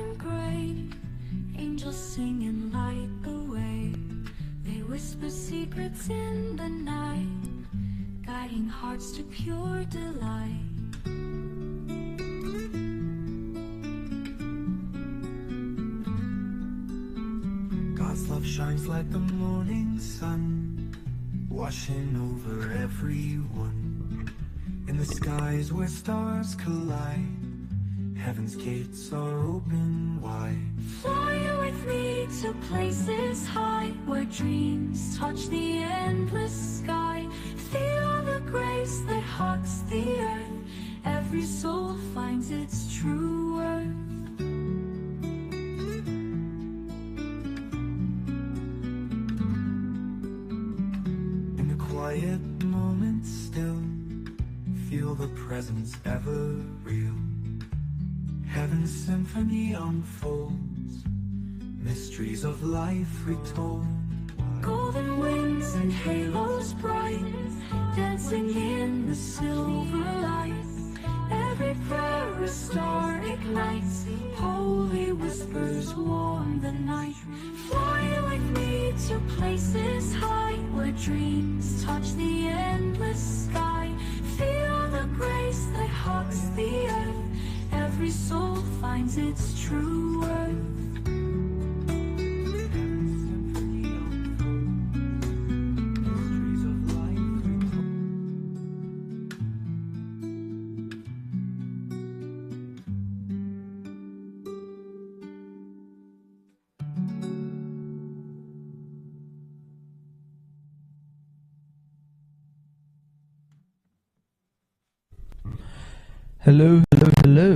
and gray, angels sing and light the way. They whisper secrets in the night, guiding hearts to pure delight. God's love shines like the morning sun, washing over everyone. In the skies where stars collide, heaven's gates are open wide. Fly with me to places high, where dreams touch the endless sky. Feel the grace that hugs the earth, every soul finds its true worth. In the quiet moments still, feel the presence ever real. Heaven's symphony unfolds, mysteries of life retold. Golden winds and halos bright, dancing in the silver light. Every prayer a star ignites, holy whispers warm the night. Fly with me to places high, where dreams touch the endless sky. Feel the grace that hugs the earth, every soul finds its true worth. Hello, hello, hello.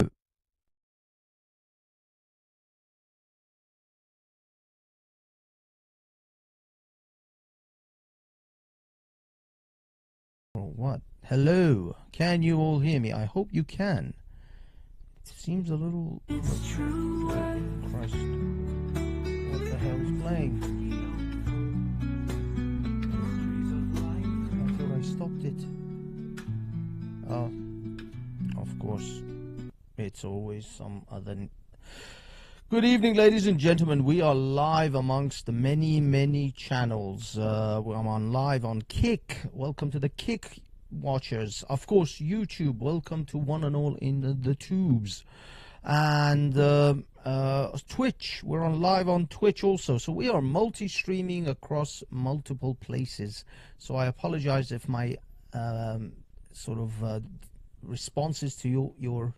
Or what? Hello. Can you all hear me? I hope you can. It seems a little... It's true worth. Christ. What the hell is playing? I thought I stopped it. Oh. Of course, it's always some other... Good evening, ladies and gentlemen. We are live amongst the many, many channels. I'm on live on Kick. Welcome to the Kick watchers. Of course, YouTube. Welcome to one and all in the tubes. And Twitch. We're on live on Twitch also. So we are multi-streaming across multiple places. So I apologize if my responses to your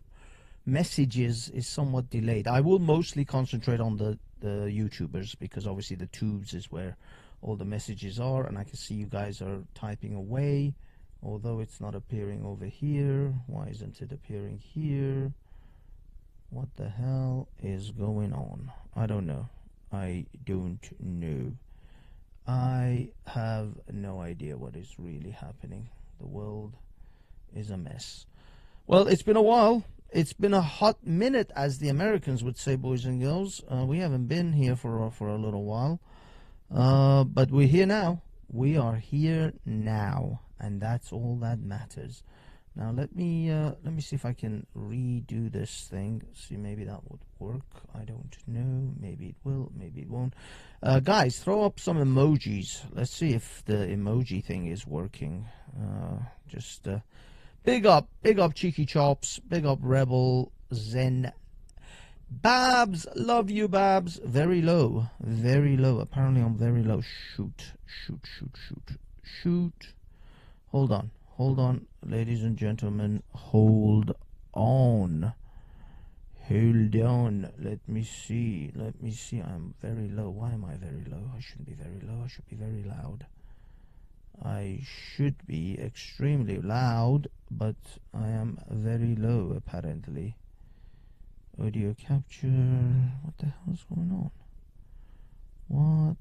messages is somewhat delayed. I will mostly concentrate on the YouTubers, because obviously the tubes is where all the messages are, and I can see you guys are typing away, although it's not appearing over here. Why isn't it appearing here? What the hell is going on? I don't know. I don't know. I have no idea what is really happening. The world is a mess. Well, it's been a while. It's been a hot minute, as the Americans would say, boys and girls. We haven't been here for a little while, but we're here now. We are here now, and that's all that matters. Now let me see if I can redo this thing. See, maybe that would work. I don't know. Maybe it will. Maybe it won't. Guys, throw up some emojis. Let's see if the emoji thing is working. Big up Cheeky Chops, big up Rebel, Zen, Babs, love you Babs, very low, apparently I'm very low. Shoot, hold on, ladies and gentlemen, hold on, let me see, I'm very low. Why am I very low? I shouldn't be very low, I should be very loud. I should be extremely loud, but I am very low apparently. Audio capture. What the hell is going on? What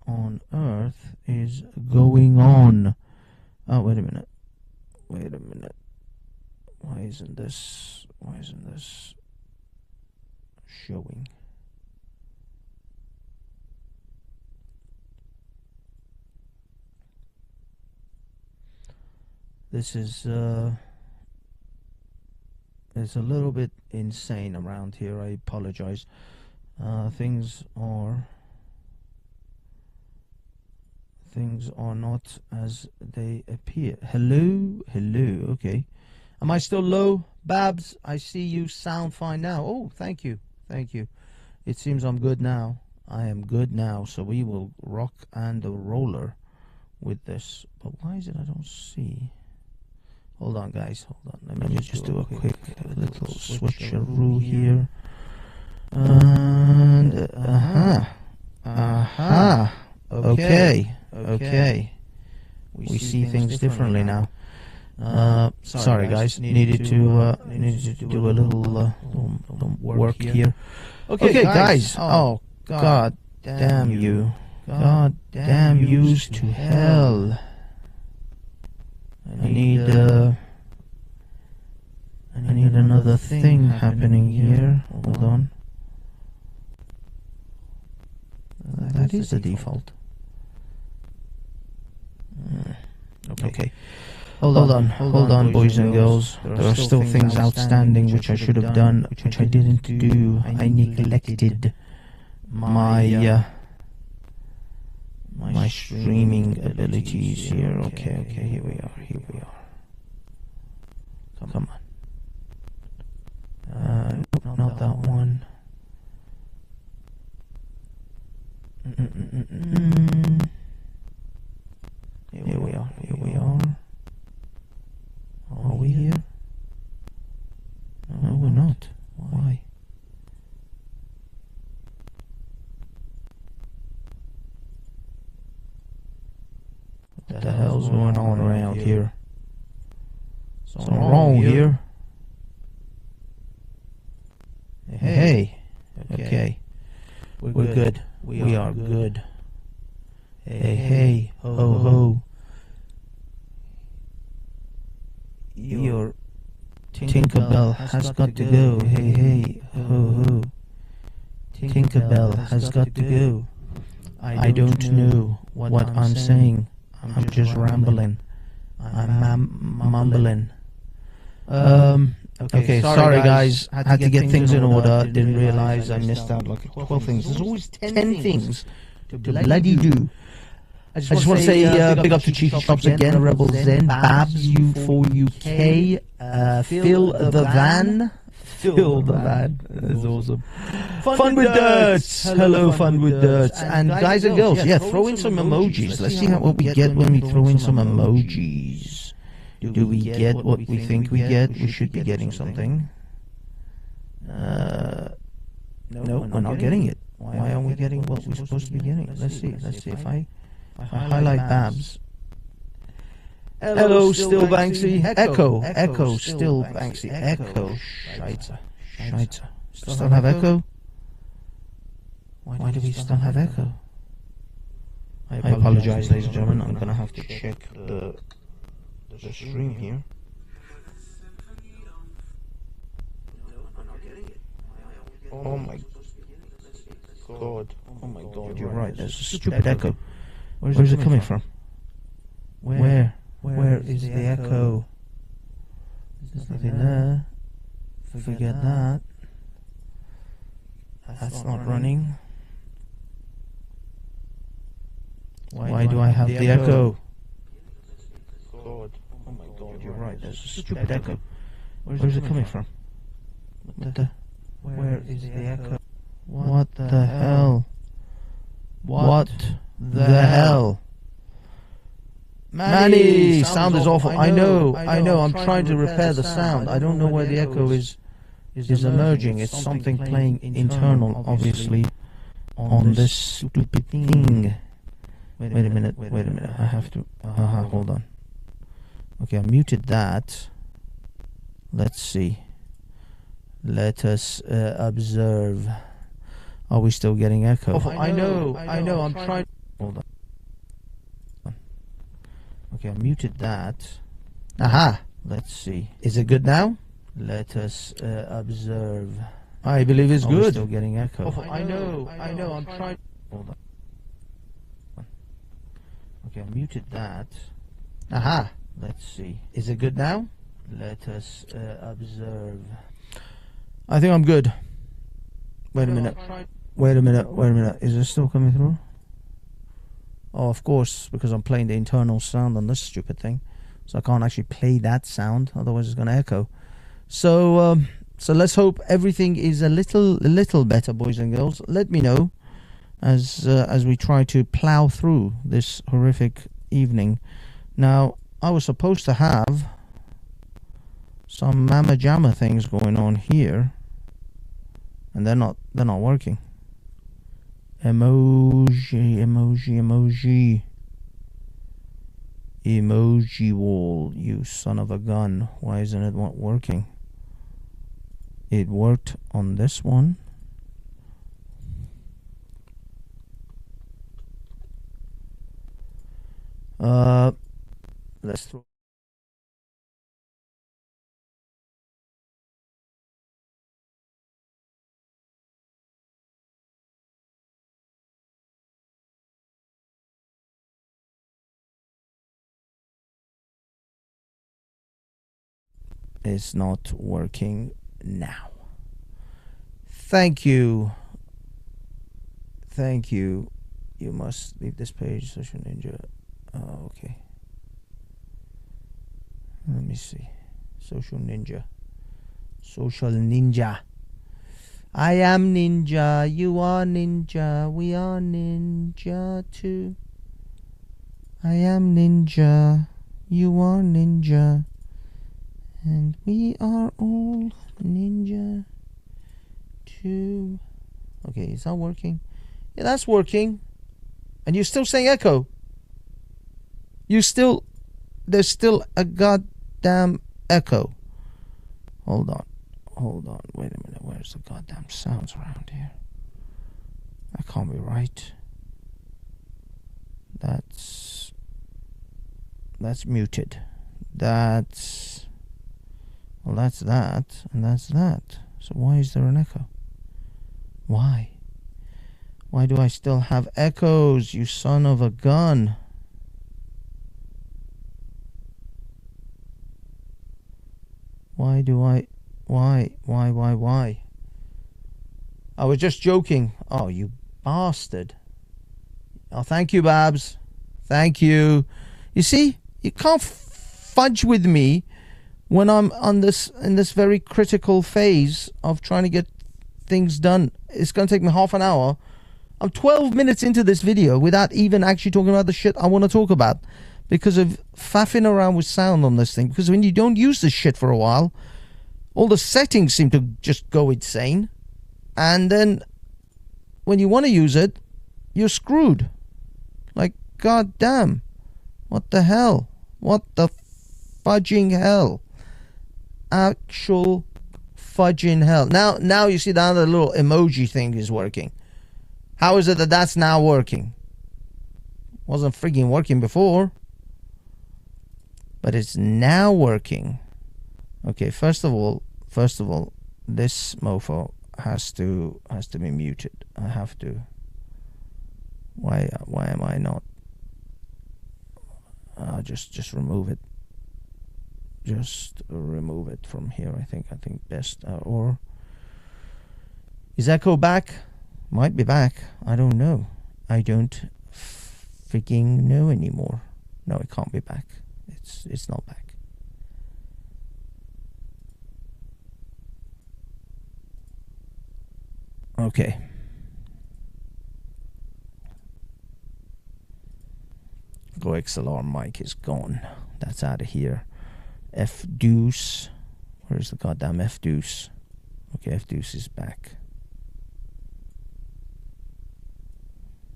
on earth is going on? Oh, wait a minute. Why isn't this showing? This is It's a little bit insane around here. I apologize. Things are not as they appear. Hello. Okay. Am I still low? Babs, I see you sound fine now. Oh, thank you. It seems I'm good now. I am good now. So we will rock and roller with this. But why is it I don't see? Hold on, guys. Hold on. Let me just do a quick little switcheroo here. And Okay. We see things differently now. Sorry, guys. Needed to do a little work here. Okay, guys. Oh, God damn you! God damn yous to hell! I need another thing happening here. Hold on. That is the default. Okay. Hold on, boys and girls. There are still things outstanding which I should have done, which I didn't do. I neglected my streaming abilities here. Okay, here we are. Come on. Not that one. Here we are. Are we here? No, we're not. Why? What the hell's going on around here? Something wrong here. Hey. Okay. We're good. We are good. Hey, ho. Your Tinkerbell has got to go. Hey, ho. Tinkerbell has got to go. I don't know what I'm saying. I'm just rambling. I'm mumbling. Okay, sorry guys. Had to get things in order. Didn't realize I missed out like 12 things. There's always 10 things to bloody do. I just want to say big up to Cheeky Shops again, Rebel Zen, Babs, U4UK, Phil the Van. That's awesome. Fun with Dirts. Hello, Fun with Dirts. And guys and girls, throw in some emojis. Let's see what we get when we throw in some emojis. Do we get what we think we get? We should be getting something. No, we're not getting it. Why aren't we getting what we're supposed to be getting? Let's see if I highlight Babs. Hello, still Banksy. Echo, still Banksy. Echo. Scheitzer. Still have Echo? Why do we still have Echo? I apologize, ladies and gentlemen. I'm gonna have to check the stream here. Oh my god. Oh my god, you're right. There's a stupid echo. Where's it coming from? Where is the echo? There's nothing there. Forget that. That's not running. Why do I have the echo? God. Oh my god, you're right. There's a stupid echo. Where's it coming from? Where is the echo? What the hell? What the hell? Manny, sound is awful. I know. I'm trying to repair the sound. I don't know where the echo is emerging. It's something playing internal, obviously, on this stupid thing. Wait a minute. I have to. Hold on. Okay, I muted that. Let's see. Let us observe. Are we still getting echo? I know. I'm trying. Hold on. Okay, I muted that. Aha. Let's see. Is it good now? Let us observe. I believe it's good. Still getting echo. I know. I'm trying. Hold on. Okay, I muted that. Aha. Let's see. Is it good now? Let us observe. I think I'm good. Wait a minute. Wait a minute. Wait a minute. Is it still coming through? Oh, of course, because I'm playing the internal sound on this stupid thing. So I can't actually play that sound, otherwise it's going to echo. So so let's hope everything is a little better, boys and girls. Let me know as we try to plow through this horrific evening. Now, I was supposed to have some mamma jamma things going on here, and they're not working. Emoji wall, you son of a gun. Why isn't it not working? It worked on this one. Let's throw. It's not working now. Thank you. Thank you. You must leave this page, Social Ninja. Oh, okay. Let me see. Social Ninja. Social Ninja. I am Ninja. You are Ninja. We are Ninja too. I am Ninja. You are Ninja. And we are all Ninja too. Okay, is that working? Yeah, that's working. And you're still saying echo. There's still a goddamn echo. Hold on. Wait a minute. Where's the goddamn sounds around here? That can't be right. That's muted. Well, that's that, and that's that. So why is there an echo? Why? Why do I still have echoes, you son of a gun? Why? I was just joking. Oh, you bastard. Oh, thank you, Babs. Thank you. You see, you can't fudge with me when I'm in this very critical phase of trying to get things done. It's going to take me half an hour. I'm 12 minutes into this video without even actually talking about the shit I want to talk about because of faffing around with sound on this thing. Because when you don't use this shit for a while, all the settings seem to just go insane. And then when you want to use it, you're screwed. Like, goddamn. What the hell? What the fudging hell? Actual fudging hell. Now you see the other little emoji thing is working. How is it that that's now working? Wasn't freaking working before. But it's now working. Okay, first of all, this mofo has to be muted. I have to. Why am I not? Just remove it. Just remove it from here. I think best. Or is Echo back? Might be back. I don't know. I don't freaking know anymore. No, it can't be back. It's not back. Okay. Go XLR mic is gone. That's out of here. F deuce. Where's the goddamn F deuce? Okay, F deuce is back.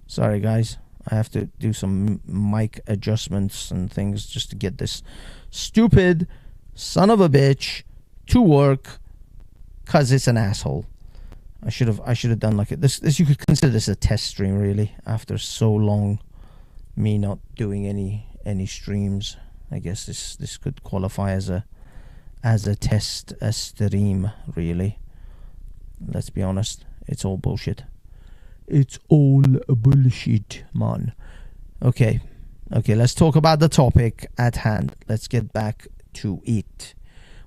Sorry guys, I have to do some mic adjustments and things just to get this stupid son of a bitch to work, cause it's an asshole. I should have done like it. This you could consider this a test stream really. After so long, me not doing any streams, I guess this could qualify as a test stream really. Let's be honest, it's all bullshit. It's all bullshit, man. Okay, let's talk about the topic at hand. Let's get back to it.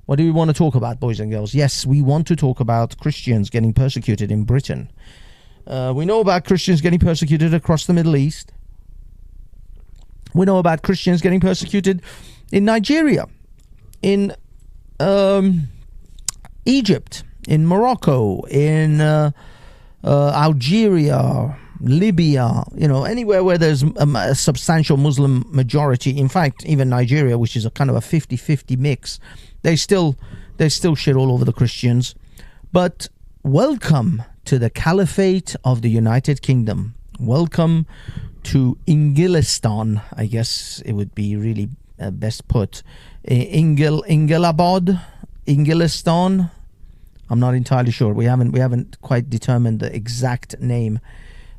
What do we want to talk about, boys and girls? Yes, we want to talk about Christians getting persecuted in Britain. We know about Christians getting persecuted across the Middle East. We know about Christians getting persecuted in Nigeria, in Egypt, in Morocco, in Algeria, Libya, anywhere where there's a substantial Muslim majority. In fact, even Nigeria, which is a kind of a 50-50 mix, they still shit all over the Christians. But welcome to the Caliphate of the United Kingdom. Welcome to Ingilistan, I guess it would be really best put. Ingilabad, Ingilistan. I'm not entirely sure. We haven't quite determined the exact name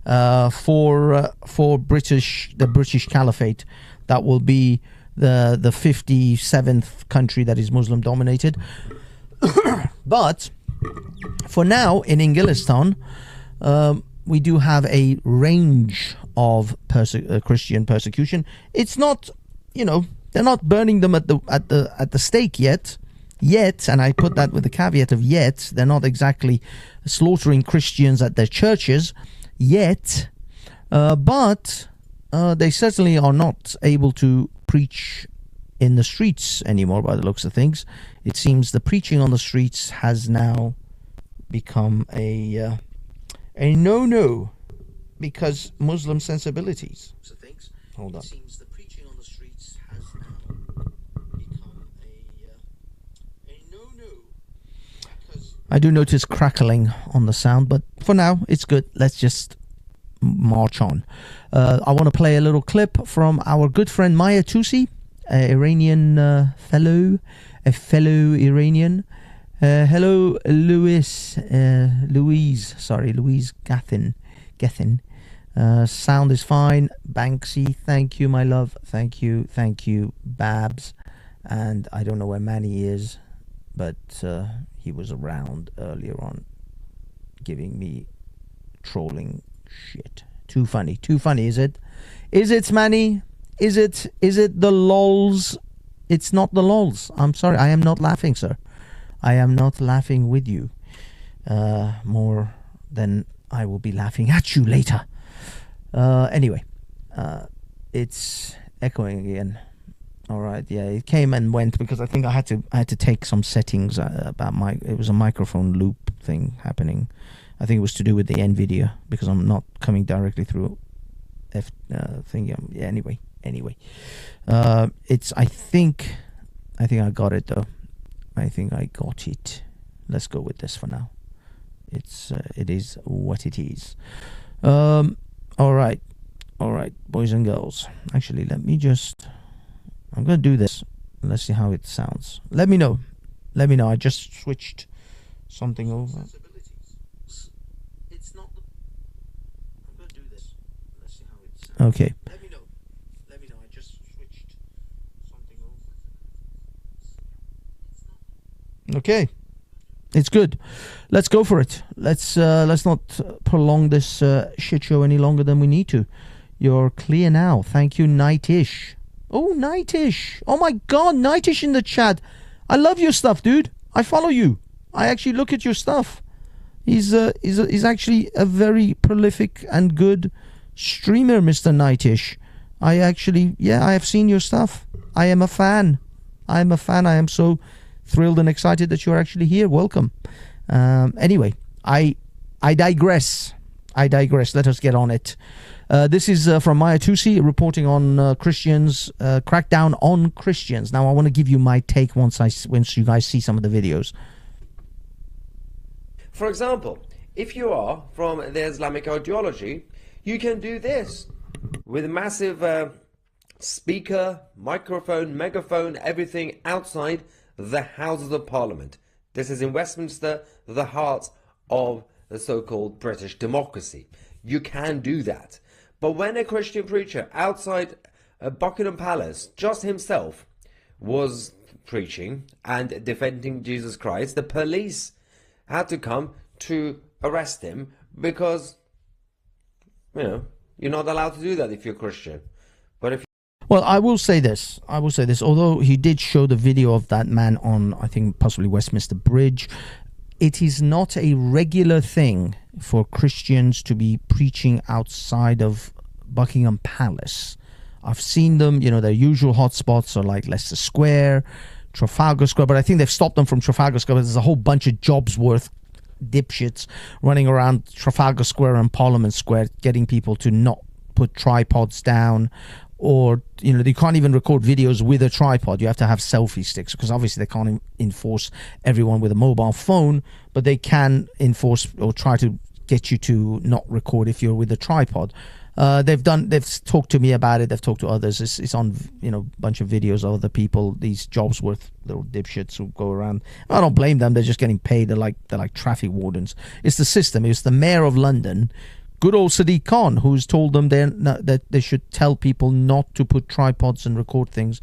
for the British Caliphate. That will be the 57th country that is Muslim dominated. But for now, in Ingilistan, we do have a range of Christian persecution. It's not, they're not burning them at the stake yet, and I put that with the caveat of yet. They're not exactly slaughtering Christians at their churches yet, but they certainly are not able to preach in the streets anymore by the looks of things. It seems the preaching on the streets has now become a no-no because Muslim sensibilities. Hold on. It seems the preaching on the streets has now become a no-no. I do notice crackling on the sound, but for now it's good. Let's just march on. I want to play a little clip from our good friend MahyarTousi, an Iranian fellow Iranian. Hello, Louise Gethin. Sound is fine. Banksy, thank you, my love. Thank you, Babs. And I don't know where Manny is, but he was around earlier on giving me trolling shit. Too funny, is it? Is it, Manny? Is it the lols? It's not the lols. I'm sorry, I am not laughing, sir. I am not laughing with you more than I will be laughing at you later. Anyway, it's echoing again. All right, yeah, it came and went because I think I had to take some settings about it was a microphone loop thing happening. I think it was to do with the NVIDIA because I'm not coming directly through thing. Yeah, anyway. I think I got it though. I think I got it. Let's go with this for now. It is what it is. All right, boys and girls. Actually, I'm gonna do this. Let's see how it sounds. Let me know. I just switched something over. I'm gonna do this. Let's see how it sounds. Okay. Let me know. I just switched something over. Okay. It's good. Let's go for it. Let's not prolong this shit show any longer than we need to. You're clear now. Thank you, Nightish. Oh, Nightish. Oh my God, Nightish in the chat. I love your stuff, dude. I follow you. I actually look at your stuff. He's actually a very prolific and good streamer, Mr. Nightish. I have seen your stuff. I am a fan. I am so thrilled and excited that you're actually here. Welcome. Anyway, I digress. Let us get on it. This is from MahyarTousi reporting on Christians, crackdown on Christians. Now, I want to give you my take once you guys see some of the videos. For example, if you are from the Islamic ideology, you can do this with a massive speaker, microphone, megaphone, everything outside the Houses of Parliament. This is in Westminster, the heart of the so-called British democracy. You can do that. But when a Christian preacher outside Buckingham Palace, just himself, was preaching and defending Jesus Christ, the police had to come to arrest him because, you're not allowed to do that if you're Christian. But if Well, I will say this. I will say this. Although he did show the video of that man on, I think, possibly Westminster Bridge, it is not a regular thing for Christians to be preaching outside of Buckingham Palace. I've seen them, you know, their usual hotspots are like Leicester Square, Trafalgar Square, but I think they've stopped them from Trafalgar Square. There's a whole bunch of Jobsworth dipshits running around Trafalgar Square and Parliament Square getting people to not put tripods down, or, you know, they can't even record videos with a tripod. You have to have selfie sticks, because obviously they can't enforce everyone with a mobile phone, but they can enforce or try to get you to not record if you're with a tripod. They've talked to me about it. They've talked to others. It's on, you know, a bunch of videos of other people, these Jobsworth little dipshits who go around. I don't blame them. They're just getting paid. They're like traffic wardens. It's the system. It's the mayor of London, good old Sadiq Khan, who's told them that they should tell people not to put tripods and record things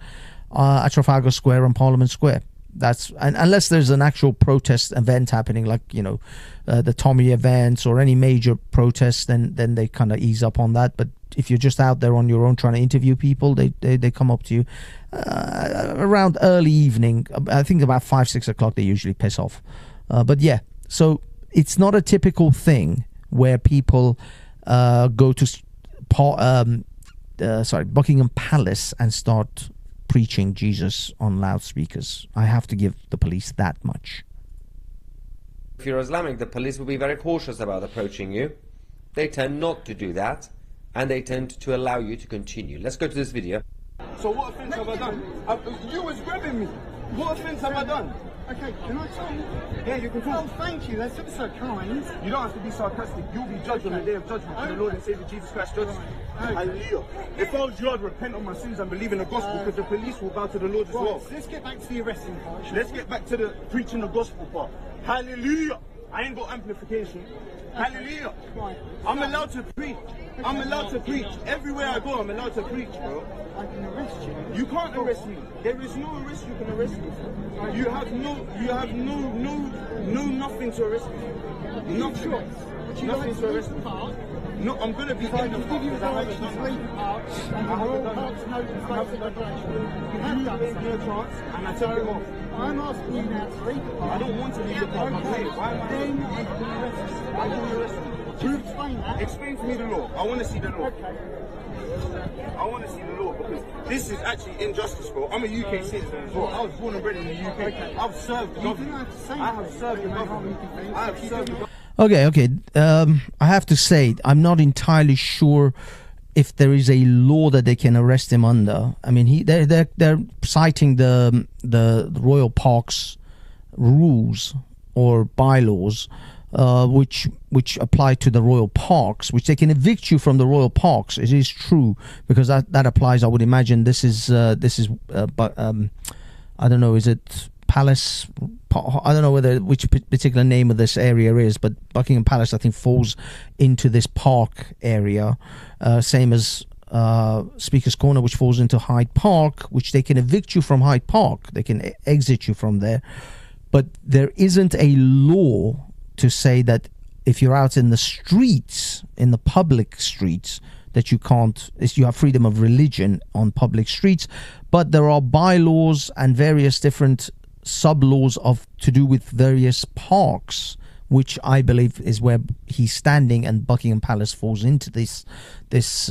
at Trafalgar Square and Parliament Square. Unless there's an actual protest event happening, like, you know, the Tommy events or any major protests, then they kind of ease up on that. But if you're just out there on your own trying to interview people, they come up to you around early evening. I think about 5-6 o'clock they usually piss off. But yeah, so it's not a typical thing where people go to Buckingham Palace and start preaching Jesus on loudspeakers. I have to give the police that much. If you're Islamic, the police will be very cautious about approaching you. They tend not to do that, and they tend to allow you to continue. Let's go to this video. So what offence have I done? You was grabbing me. What offence have I done? Okay, can I talk? Yeah, you can talk. Oh, thank you. That's so kind. You don't have to be sarcastic. You'll be judged on the day of judgment when the Lord and Savior Jesus Christ judges you. Hallelujah. If I was you, I'd repent of my sins and believe in the gospel, because the police will bow to the Lord as well. So let's get back to the arresting part. Let's get back to the preaching the gospel part. Hallelujah. I ain't got amplification. Hallelujah. Right. I'm allowed to preach. I'm allowed to preach. Everywhere I go, I'm allowed to preach, bro. I can arrest you. You can't arrest me. There is no arrest you can arrest me for. You have no nothing to arrest me for. Nothing. Nothing to arrest me for. No, I'm gonna be in the park because I haven't done that. I haven't done that. You have gave me a chance and I took it off. I'm asking you now to leave the park. I don't want to leave the park. I'm saying, why am I Then you can arrest me. Why can you arrest me? You explain that. Explain to me the law. I want to see the law. Okay. I want to see the law, because this is actually injustice, bro. I'm a UK citizen as well. I was born and bred in the UK. I've served the government. I have served the government. I have served the government. Okay. I have to say, I'm not entirely sure if there is a law that they can arrest him under. I mean, they're citing the Royal Parks rules or bylaws, which apply to the Royal Parks, which they can evict you from the Royal Parks. It is true, because that applies. I would imagine this is I don't know, is it Palace? I don't know which particular name of this area is, but Buckingham Palace, I think, falls into this park area, same as Speaker's Corner, which falls into Hyde Park, which they can evict you from Hyde Park. They can exit you from there, but there isn't a law to say that if you're out in the streets, in the public streets, that you have freedom of religion on public streets. But there are bylaws and various different sub-laws to do with various parks, which I believe is where he's standing, and Buckingham Palace falls into this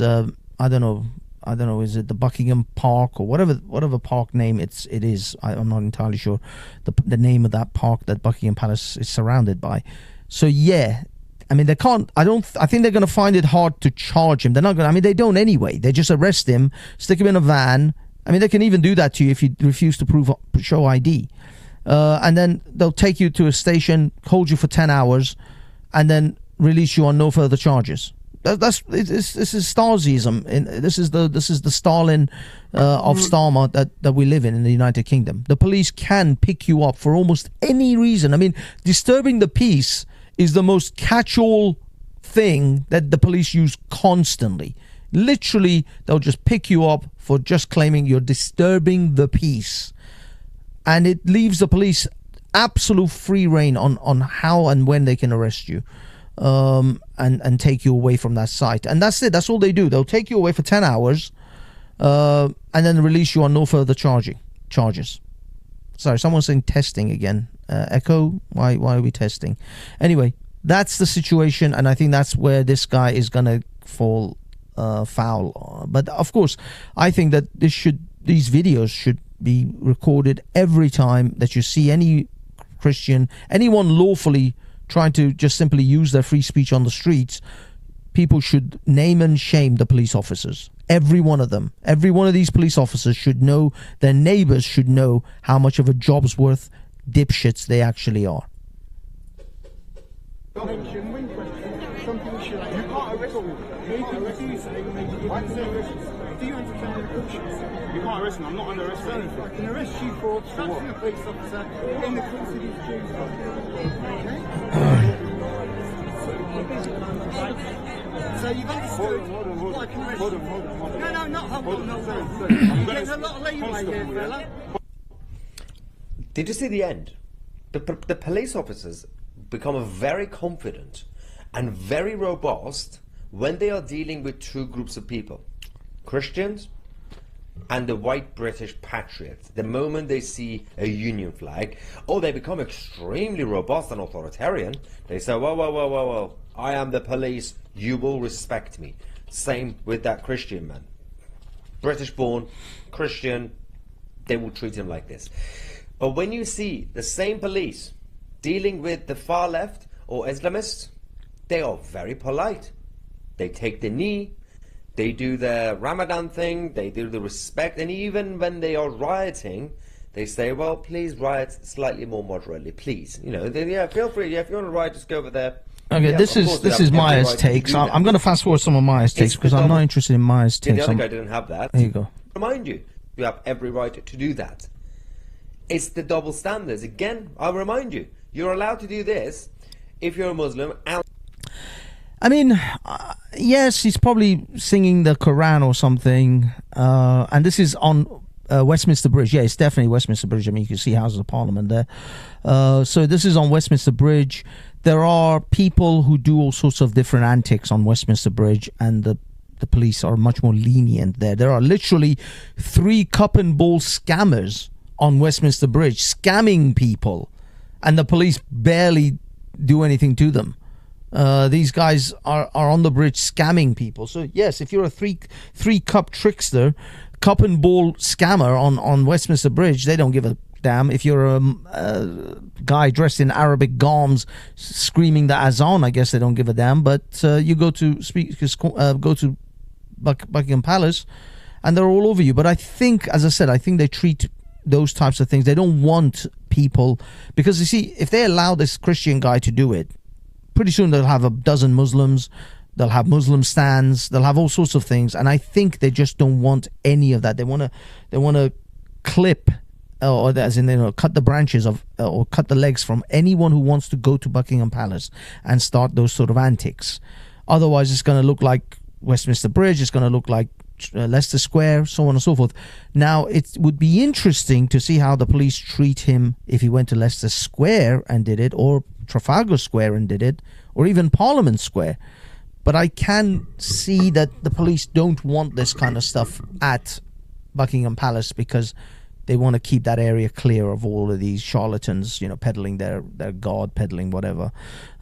I don't know, is it the Buckingham Park or whatever park name it is. I'm not entirely sure the name of that park that Buckingham Palace is surrounded by. So yeah, I mean, I think they're going to find it hard to charge him. They're not going to, I mean, they don't anyway. They just arrest him, stick him in a van. I mean, they can even do that to you if you refuse to show ID. And then they'll take you to a station, hold you for 10 hours, and then release you on no further charges. This is Stasiism. This is the Stalin of Starmer that we live in the United Kingdom. The police can pick you up for almost any reason. I mean, disturbing the peace is the most catch-all thing that the police use constantly. Literally, they'll just pick you up for just claiming you're disturbing the peace, and it leaves the police absolute free reign on how and when they can arrest you, and take you away from that site. And that's it. That's all they do. They'll take you away for 10 hours, and then release you on no further charges. Sorry, someone's saying testing again. Echo, why are we testing? Anyway, that's the situation, and I think that's where this guy is gonna fall foul. But of course, I think that these videos should be recorded every time that you see any Christian, anyone lawfully trying to just simply use their free speech on the streets. People should name and shame the police officers. Every one of them. Every one of these police officers should know, their neighbors should know how much of a job's worth dipshits they actually are. Mention when questioned, something should like you can't arrest me. Anything you do say will make you do you understand the cautions? You can't arrest me. I'm not under arrest for anything. I can arrest you for obstructing a police officer in the course of his duty. So you've understood what I can arrest you for. No, not hold on. There's a lot of leeway here, fella. Did you see the end? The police officers become very confident and very robust when they are dealing with two groups of people, Christians and the white British patriots. The moment they see a Union flag, they become extremely robust and authoritarian. They say, well, I am the police, you will respect me. Same with that Christian man. British born, Christian, they will treat him like this. But when you see the same police dealing with the far left or Islamists, they are very polite. They take the knee, they do the Ramadan thing, they do the respect, and even when they are rioting, they say, well, please riot slightly more moderately, please. You know, feel free, if you want to riot, just go over there. Okay, Yeah, this is Mahyar's takes. I'm going to fast forward some of Mahyar's takes because I'm not interested in Mahyar's Yeah, takes. the other guy didn't have that. There you go. Remind you, you have every right to do that. It's the double standards. Again, I'll remind you, you're allowed to do this if you're a Muslim. I mean, yes, he's probably singing the Quran or something, and this is on Westminster Bridge. Yeah, it's definitely Westminster Bridge. I mean, you can see Houses of Parliament there. So this is on Westminster Bridge. There are people who do all sorts of different antics on Westminster Bridge, and the police are much more lenient there. There are literally 3 cup and ball scammers on Westminster Bridge scamming people, and the police barely do anything to them. These guys are on the bridge scamming people. So yes, if you're a three cup trickster, cup and ball scammer on Westminster Bridge, they don't give a damn. If you're a guy dressed in Arabic garms screaming the azan, I guess they don't give a damn. But you go to Buckingham Palace, and they're all over you. But I think, as I said, I think they treat those types of things. They don't want people, because you see, if they allow this Christian guy to do it, pretty soon they'll have a dozen Muslims, they'll have Muslim stands, they'll have all sorts of things, and I think they just don't want any of that. They want to clip, or as in, cut the branches of, or cut the legs from anyone who wants to go to Buckingham Palace and start those sort of antics. Otherwise, it's going to look like Westminster Bridge, it's going to look like Leicester Square, so on and so forth. Now, it would be interesting to see how the police treat him if he went to Leicester Square and did it, or Trafalgar Square and did it, or even Parliament Square. But I can see that the police don't want this kind of stuff at Buckingham Palace, because they want to keep that area clear of all of these charlatans, peddling their god, peddling whatever.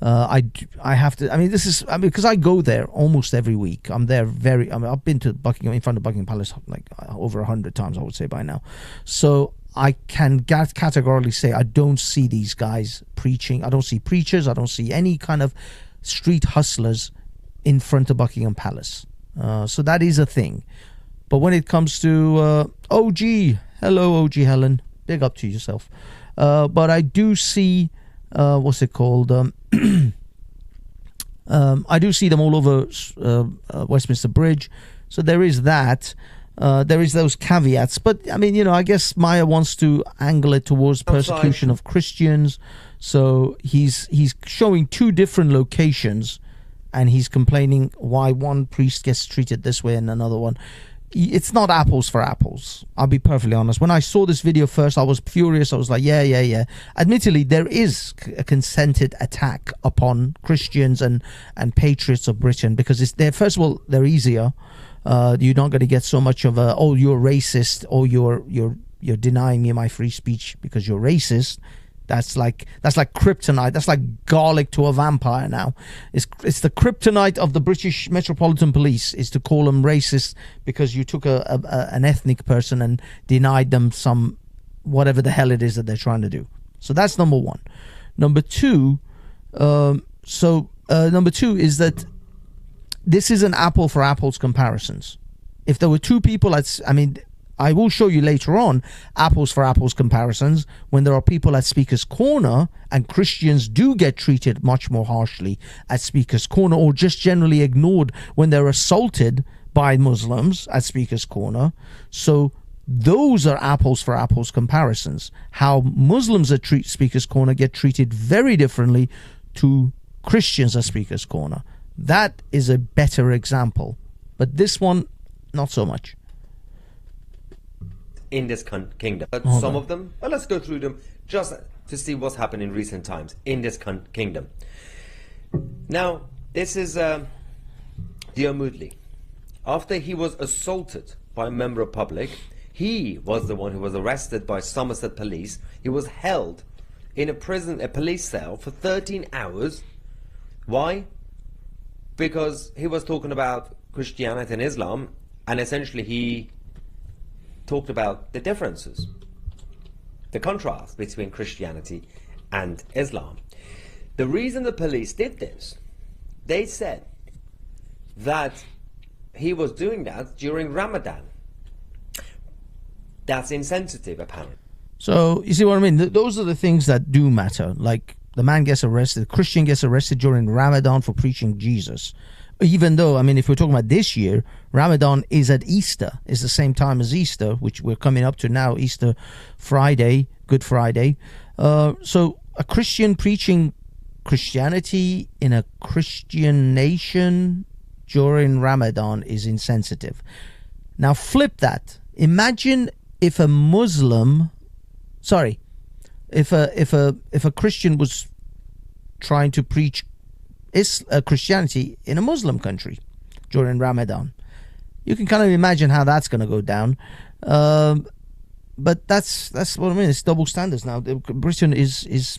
I have to, this is, because I go there almost every week. I'm there I've been to Buckingham, in front of Buckingham Palace, like over 100 times, I would say, by now. So I can categorically say I don't see these guys preaching. I don't see preachers. I don't see any kind of street hustlers in front of Buckingham Palace. So that is a thing. But when it comes to OG, hello OG Helen, big up to yourself. But I do see, what's it called? I do see them all over Westminster Bridge. So there is that. There is those caveats, but I guess Mahyar wants to angle it towards persecution of Christians. So he's showing 2 different locations, and he's complaining why one priest gets treated this way and another one. It's not apples for apples. I'll be perfectly honest. When I saw this video first, I was furious. I was like, yeah. Admittedly, there is a consented attack upon Christians and patriots of Britain, because they're, first of all, they're easier. You're not going to get so much of a, oh, you're racist, or you're denying me my free speech because you're racist. That's like kryptonite. That's like garlic to a vampire now. It's the kryptonite of the British Metropolitan Police, is to call them racist because you took an ethnic person and denied them some whatever the hell it is that they're trying to do. So that's number one. Number two, number two is that this is an apple for apples comparisons. If there were two people, I will show you later on apples for apples comparisons when there are people at Speaker's Corner, and Christians do get treated much more harshly at Speaker's Corner, or just generally ignored when they're assaulted by Muslims at Speaker's Corner. So those are apples for apples comparisons. How Muslims at Speaker's Corner get treated very differently to Christians at Speaker's Corner. That is a better example. But this one, not so much. In this kingdom. Some of them, well, let's go through them just to see what's happened in recent times in this kingdom. Now, this is Diarmuid. After he was assaulted by a member of public, he was the one who was arrested by Somerset police. He was held in a police cell for 13 hours. Why? Because he was talking about Christianity and Islam, and essentially he talked about the differences, the contrast between Christianity and Islam. The reason the police did this, they said that he was doing that during Ramadan. That's insensitive, apparently. So, you see what I mean? Those are the things that do matter. Like, the man gets arrested, the Christian gets arrested during Ramadan for preaching Jesus. Even though, if we're talking about this year, Ramadan is at Easter. It's the same time as Easter, which we're coming up to now, Easter Friday, Good Friday. So a Christian preaching Christianity in a Christian nation during Ramadan is insensitive. Now flip that. Imagine if a Christian was trying to preach Christianity in a Muslim country during Ramadan. You can kind of imagine how that's going to go down. But that's what I mean. It's double standards now. Britain is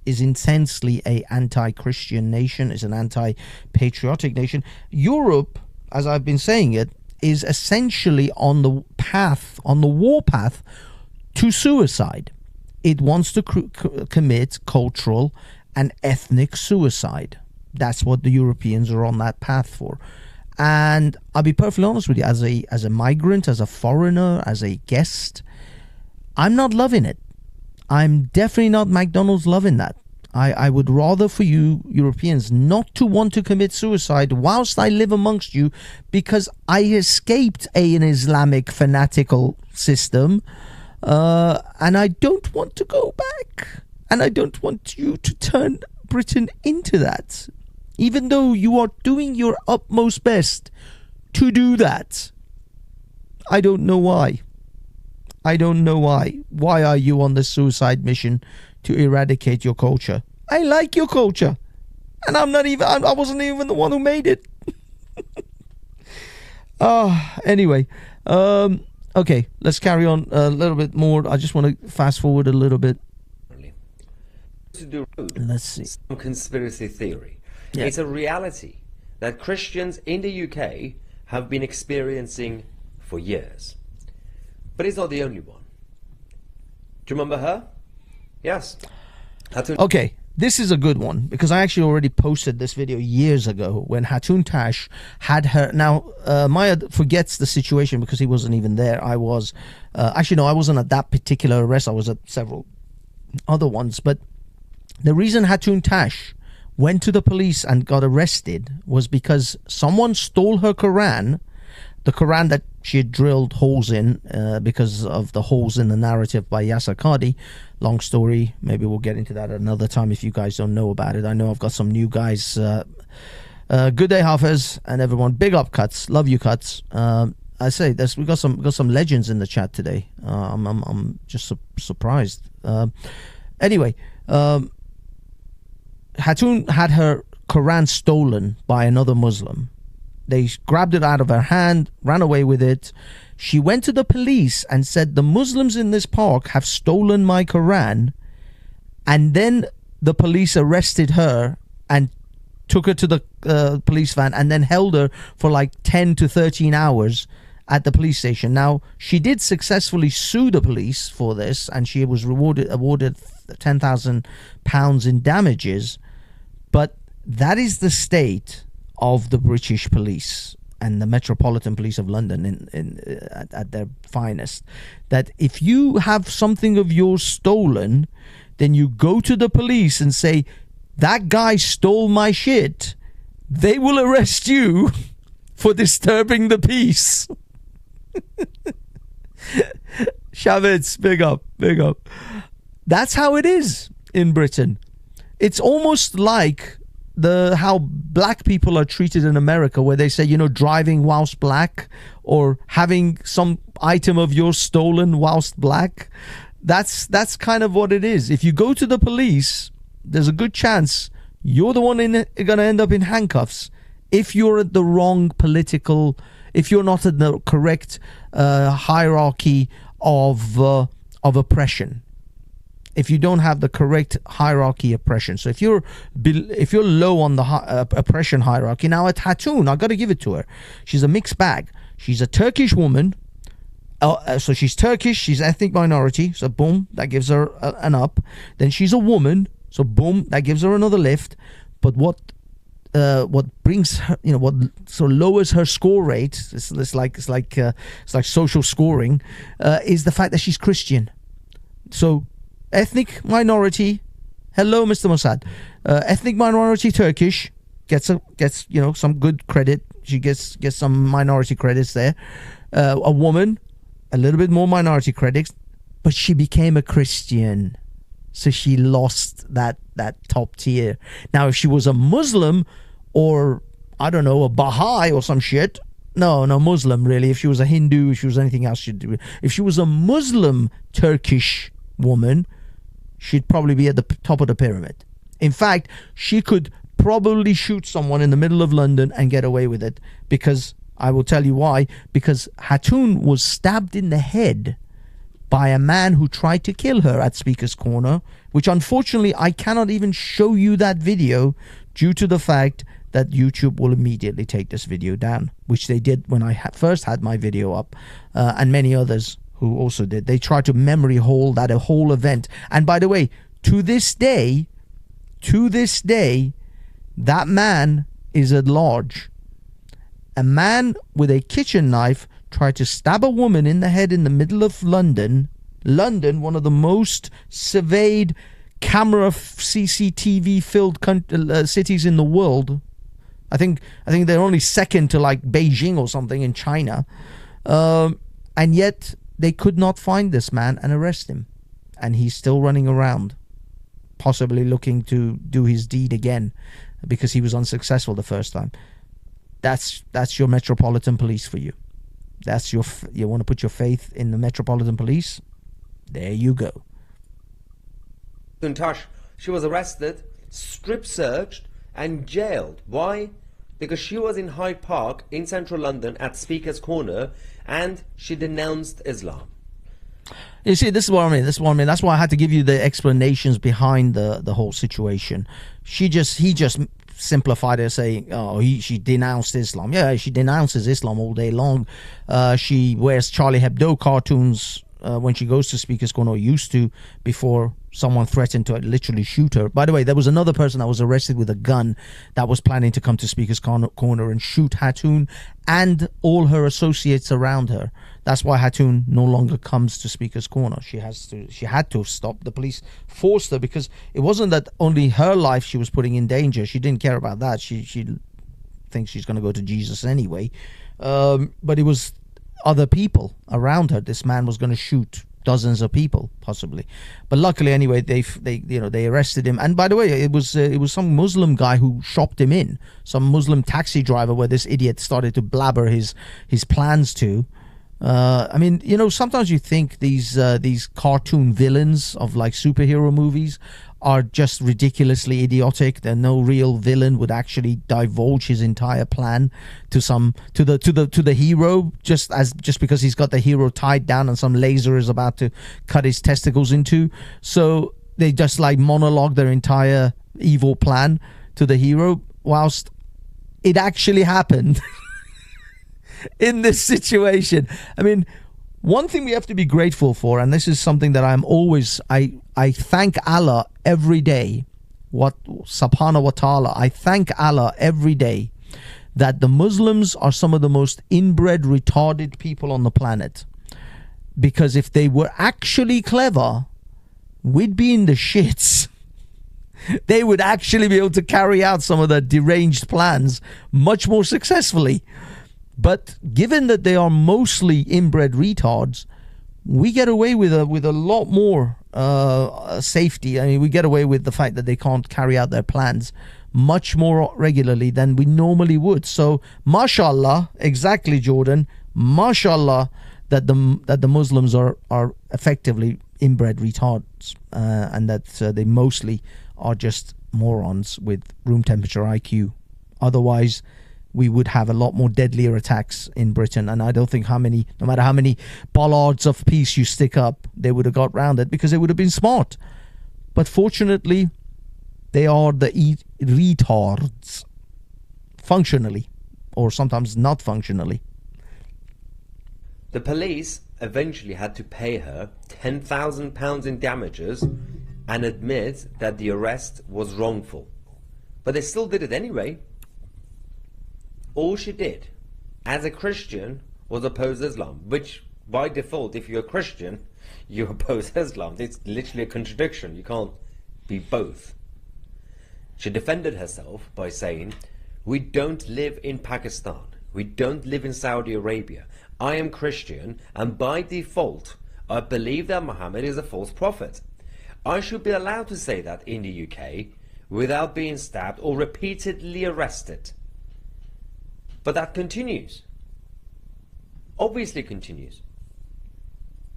intensely a anti-Christian nation. It's an anti-patriotic nation. Europe, as I've been saying it, is essentially on the war path to suicide. It wants to commit cultural and ethnic suicide. That's what the Europeans are on that path for. And I'll be perfectly honest with you, as a migrant, as a foreigner, as a guest, I'm not loving it. I'm definitely not McDonald's loving that. I would rather for you Europeans not to want to commit suicide whilst I live amongst you, because I escaped an Islamic fanatical system, and I don't want to go back. And I don't want you to turn Britain into that. Even though you are doing your utmost best to do that. I don't know why. I don't know why. Why are you on this suicide mission to eradicate your culture? I like your culture. And I wasn't even the one who made it. Anyway. Okay, let's carry on a little bit more. I just want to fast forward a little bit. Let's see. Some conspiracy theory. Yeah. It's a reality that Christians in the UK have been experiencing for years. But it's not the only one. Do you remember her? Yes. Okay, this is a good one, because I actually already posted this video years ago when Hatun Tash had her. Now, Maya forgets the situation because he wasn't even there. I was. Actually, no, I wasn't at that particular arrest. I was at several other ones. But the reason Hatun Tash went to the police and got arrested was because someone stole her Quran, the Quran that she had drilled holes in because of the holes in the narrative by Yasser Qadi. Long story. Maybe we'll get into that another time if you guys don't know about it. I know I've got some new guys. Good day, Hafiz, and everyone. Big up, Cuts. Love you, Cuts. I say we got some legends in the chat today. I'm just surprised. Anyway. Hatun had her Quran stolen by another Muslim, They grabbed it out of her hand, ran away with it. She went to the police and said, the Muslims in this park have stolen my Quran. And then the police arrested her and took her to the police van and then held her for like 10 to 13 hours at the police station. Now, she did successfully sue the police for this, and she was awarded £10,000 in damages. But that is the state of the British police and the Metropolitan Police of London at their finest. That if you have something of yours stolen, then you go to the police and say, that guy stole my shit. They will arrest you for disturbing the peace. Shavitz, big up, big up. That's how it is in Britain. It's almost like how black people are treated in America, where they say, you know, driving whilst black, or having some item of yours stolen whilst black. That's kind of what it is. If you go to the police, there's a good chance you're the one going to end up in handcuffs if you're at the wrong political, if you're not in the correct hierarchy of oppression. If you don't have the correct hierarchy oppression. So if you're low on the oppression hierarchy. Now at Hatun, I got to give it to her. She's a mixed bag. She's a Turkish woman. So she's Turkish. She's ethnic minority. So boom, that gives her an up. Then she's a woman. So boom, that gives her another lift. But what brings her, you know, what sort of lowers her score rate? It's like social scoring. Is the fact that she's Christian. So ethnic minority. Hello, Mr. Mossad. Ethnic minority Turkish gets you know, some good credit. She gets some minority credits there. A woman, a little bit more minority credits, but she became a Christian, so she lost that top tier. Now, if she was a Muslim, or I don't know, a Baha'i or some shit. No, Muslim really. If she was a Hindu, if she was anything else, she'd do it. If she was a Muslim Turkish woman, she'd probably be at the top of the pyramid. In fact, she could probably shoot someone in the middle of London and get away with it, because I will tell you why. Because Hatun was stabbed in the head by a man who tried to kill her at Speaker's Corner, which unfortunately I cannot even show you that video due to the fact that YouTube will immediately take this video down, which they did when I first had my video up, and many others who also did. They tried to memory hole that whole event. And by the way, to this day, that man is at large. A man with a kitchen knife tried to stab a woman in the head in the middle of London. London, one of the most surveyed, camera CCTV filled cities in the world. I think they're only second to like Beijing or something in China. And yet they could not find this man and arrest him. And he's still running around, possibly looking to do his deed again, because he was unsuccessful the first time. That's your Metropolitan Police for you. That's you want to put your faith in the Metropolitan Police? There you go. Tosh, she was arrested, strip searched and jailed. Why? Because she was in Hyde Park in central London at Speaker's Corner and she denounced Islam. You see, this is what I mean. That's why I had to give you the explanations behind the whole situation. He just simplified it, saying, she denounced Islam. Yeah, she denounces Islam all day long. She wears Charlie Hebdo cartoons when she goes to Speaker's Corner, or used to, before someone threatened to literally shoot her. By the way, there was another person that was arrested with a gun that was planning to come to Speaker's Corner and shoot Hatun and all her associates around her. That's why Hatun no longer comes to Speaker's Corner. She had to stop. The police forced her, because it wasn't that only her life she was putting in danger. She didn't care about that. She thinks she's going to go to Jesus anyway. But it was other people around her. This man was going to shoot dozens of people, possibly. But luckily, anyway, they arrested him. And by the way, it was some Muslim guy who shopped him in. Some Muslim taxi driver, where this idiot started to blabber his plans to. I mean, you know, sometimes you think these cartoon villains of like superhero movies are just ridiculously idiotic. That no real villain would actually divulge his entire plan to the hero just because he's got the hero tied down and some laser is about to cut his testicles into. So they just like monologue their entire evil plan to the hero, whilst it actually happened in this situation. I mean, one thing we have to be grateful for, and this is something that I thank Allah every day, subhanahu wa ta'ala, I thank Allah every day that the Muslims are some of the most inbred, retarded people on the planet. Because if they were actually clever, we'd be in the shits. They would actually be able to carry out some of the deranged plans much more successfully. But given that they are mostly inbred retards, we get away with a lot more safety. I mean, we get away with the fact that they can't carry out their plans much more regularly than we normally would. So, mashallah, exactly, Jordan, mashallah, that the Muslims are effectively inbred retards, and that they mostly are just morons with room temperature IQ. Otherwise, we would have a lot more deadlier attacks in Britain, and I don't think no matter how many bollards of peace you stick up, they would have got round it, because they would have been smart. But fortunately, they are the retards, functionally, or sometimes not functionally. The police eventually had to pay her £10,000 in damages and admit that the arrest was wrongful. But they still did it anyway. All she did as a Christian was oppose Islam, which by default, if you're a Christian, you oppose Islam. It's literally a contradiction. You can't be both. She defended herself by saying, "We don't live in Pakistan. We don't live in Saudi Arabia. I am Christian, and by default, I believe that Muhammad is a false prophet. I should be allowed to say that in the UK without being stabbed or repeatedly arrested." But that continues. Obviously continues.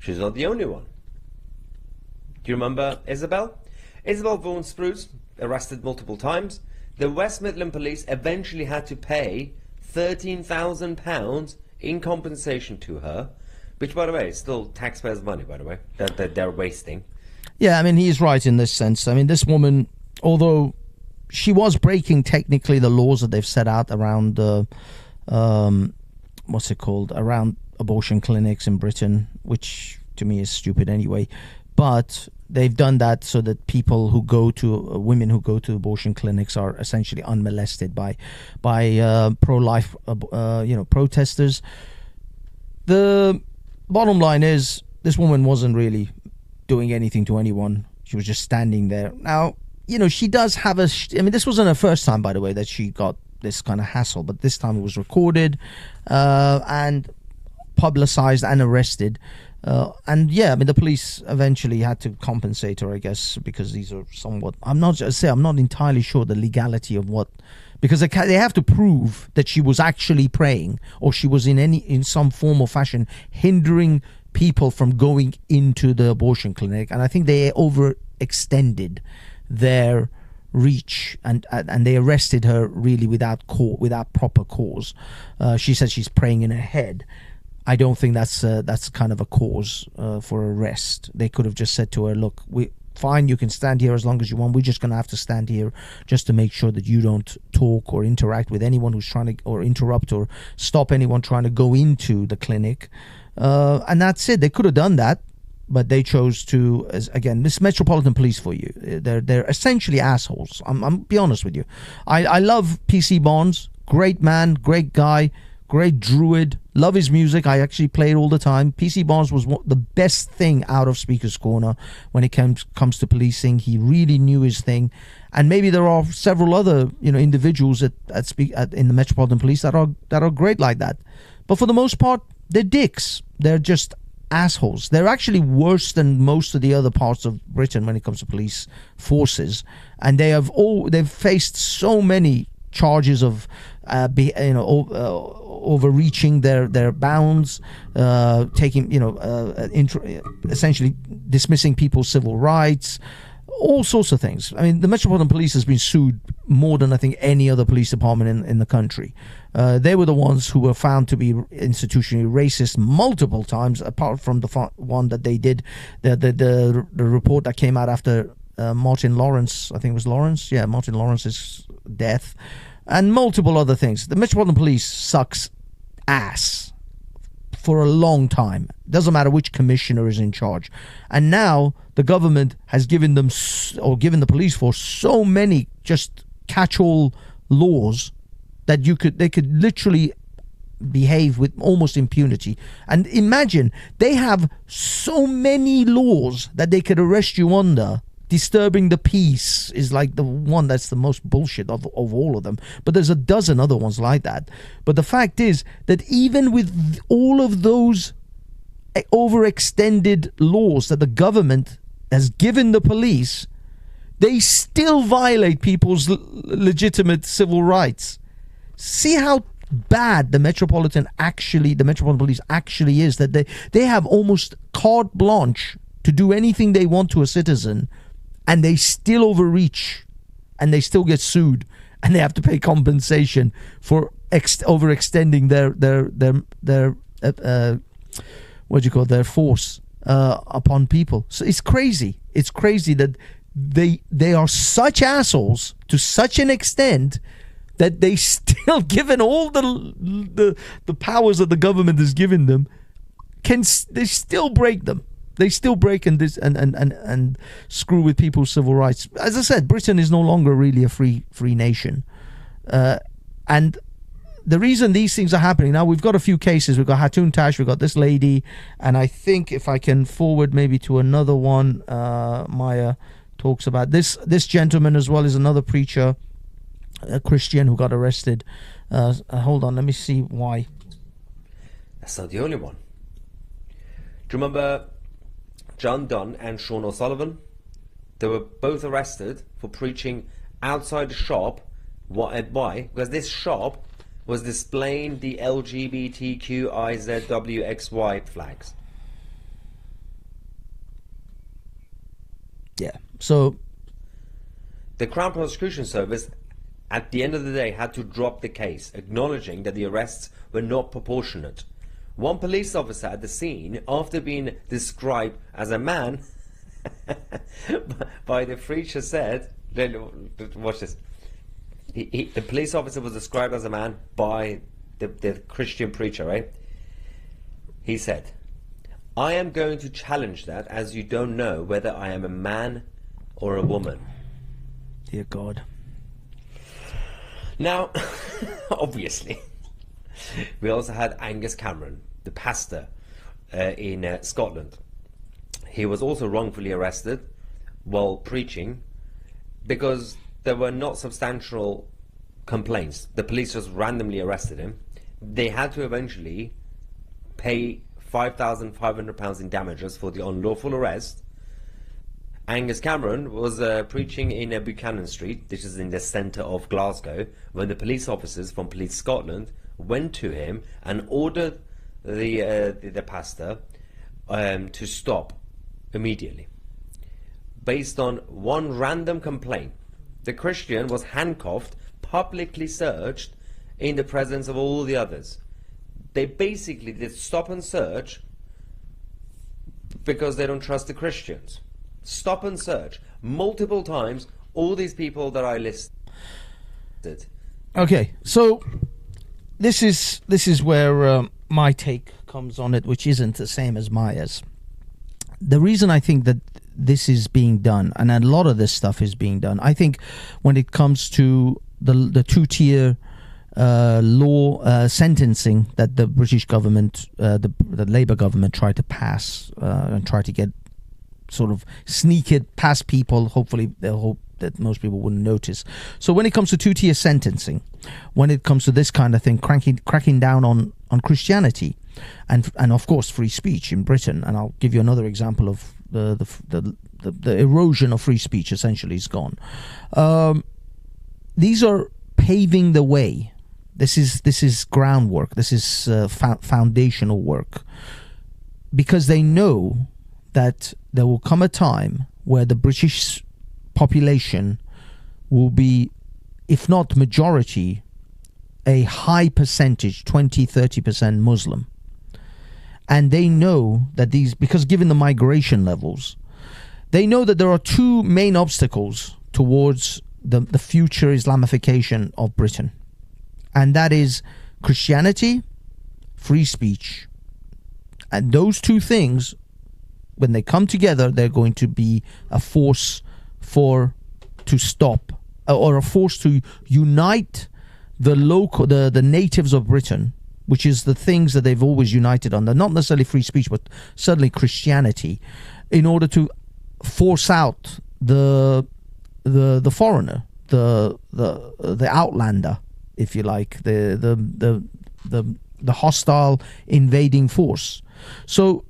She's not the only one. Do you remember Isabel? Isabel Vaughan Spruce, arrested multiple times. The West Midland Police eventually had to pay £13,000 in compensation to her, which, by the way, is still taxpayers' money, by the way, that they're wasting. Yeah, I mean, he's right in this sense. I mean, this woman, although she was breaking technically the laws that they've set out around what's it called, around abortion clinics in Britain, which to me is stupid anyway, but they've done that so that people who go to women who go to abortion clinics are essentially unmolested by pro-life protesters. The bottom line is, this woman wasn't really doing anything to anyone. She was just standing there. Now, she does have I mean, this wasn't her first time, by the way, that she got this kind of hassle, but this time it was recorded and publicized and arrested. And yeah, I mean, the police eventually had to compensate her, I guess, because these are somewhat, I'm not entirely sure the legality of what, because they have to prove that she was actually praying, or she was in some form or fashion hindering people from going into the abortion clinic. And I think they overextended their reach, and they arrested her really without proper cause. She said she's praying in her head. I don't think that's kind of a cause for arrest. They could have just said to her, "Look, fine, you can stand here as long as you want. We're just going to have to stand here just to make sure that you don't talk or interact with anyone who's trying to, or interrupt or stop anyone trying to go into the clinic." And that's it. They could have done that, but they chose to, again, this Metropolitan Police for you. They're essentially assholes. I'm be honest with you. I love PC Bonds. Great man, great guy, great druid. Love his music. I actually play it all the time. PC Bonds was the best thing out of Speaker's Corner when it comes to policing. He really knew his thing. And maybe there are several other individuals in the Metropolitan Police that are great like that. But for the most part, they're dicks. They're just assholes. They're actually worse than most of the other parts of Britain when it comes to police forces, and they've faced so many charges of overreaching their bounds, taking essentially dismissing people's civil rights, all sorts of things. I mean, the Metropolitan Police has been sued more than I think any other police department in the country. They were the ones who were found to be institutionally racist multiple times, apart from the one that they did, the report that came out after Martin Lawrence, I think it was Lawrence, yeah, Martin Lawrence's death, and multiple other things. The Metropolitan Police sucks ass for a long time. Doesn't matter which commissioner is in charge. And now the government has given them, or given the police force, so many just catch-all laws that they could literally behave with almost impunity. And imagine, they have so many laws that they could arrest you under. Disturbing the peace is like the one that's the most bullshit of all of them. But there's a dozen other ones like that. But the fact is that even with all of those overextended laws that the government has given the police, they still violate people's legitimate civil rights. See how bad the Metropolitan Police actually is, that they have almost carte blanche to do anything they want to a citizen, and they still overreach, and they still get sued, and they have to pay compensation for overextending their force upon people. So it's crazy. It's crazy that they are such assholes to such an extent that they still, given all the powers that the government has given them, they still break them. They still break and screw with people's civil rights. As I said, Britain is no longer really a free nation, and the reason these things are happening now, we've got a few cases. We've got Hatun Tash, we've got this lady, and I think if I can forward maybe to another one, Maya talks about this gentleman as well, is another preacher, a Christian, who got arrested. Hold on, let me see why. That's not the only one. Do you remember John Dunn and Sean O'Sullivan? They were both arrested for preaching outside the shop. Why? Because this shop was displaying the LGBTQIZWXY flags. Yeah. So the Crown Prosecution Service, at the end of the day, had to drop the case, acknowledging that the arrests were not proportionate. One police officer at the scene, after being described as a man by the preacher, said, watch this, the police officer was described as a man by the Christian preacher, right? He said, "I am going to challenge that, as you don't know whether I am a man or a woman." Dear God. Now, obviously, we also had Angus Cameron, the pastor in Scotland. He was also wrongfully arrested while preaching because there were not substantial complaints. The police just randomly arrested him. They had to eventually pay £5,500 in damages for the unlawful arrest. Angus Cameron was preaching in Buchanan Street, which is in the centre of Glasgow, when the police officers from Police Scotland went to him and ordered the pastor to stop immediately. Based on one random complaint, the Christian was handcuffed, publicly searched in the presence of all the others. They basically did stop and search because they don't trust the Christians. Stop and search multiple times all these people that I listed. Okay, so this is where my take comes on it, which isn't the same as Maya's. The reason I think that this is being done, and a lot of this stuff is being done, I think when it comes to the two-tier law sentencing that the British government, the Labour government, tried to pass and try to get, sort of sneak it past people. Hopefully they'll hope that most people wouldn't notice. So when it comes to two-tier sentencing, when it comes to this kind of thing, cracking down on Christianity and of course free speech in Britain, and I'll give you another example of the erosion of free speech essentially is gone. These are paving the way. This is groundwork. This is foundational work, because they know that there will come a time where the British population will be, if not majority, a high percentage, 20-30% Muslim. And they know that these, because given the migration levels, they know that there are two main obstacles towards the future Islamification of Britain. And that is Christianity, free speech. And those two things, when they come together, they're going to be a force to stop, or a force to unite the natives of Britain, which is the things that they've always united under, not necessarily free speech, but certainly Christianity, in order to force out the foreigner, the outlander, if you like, the hostile invading force. So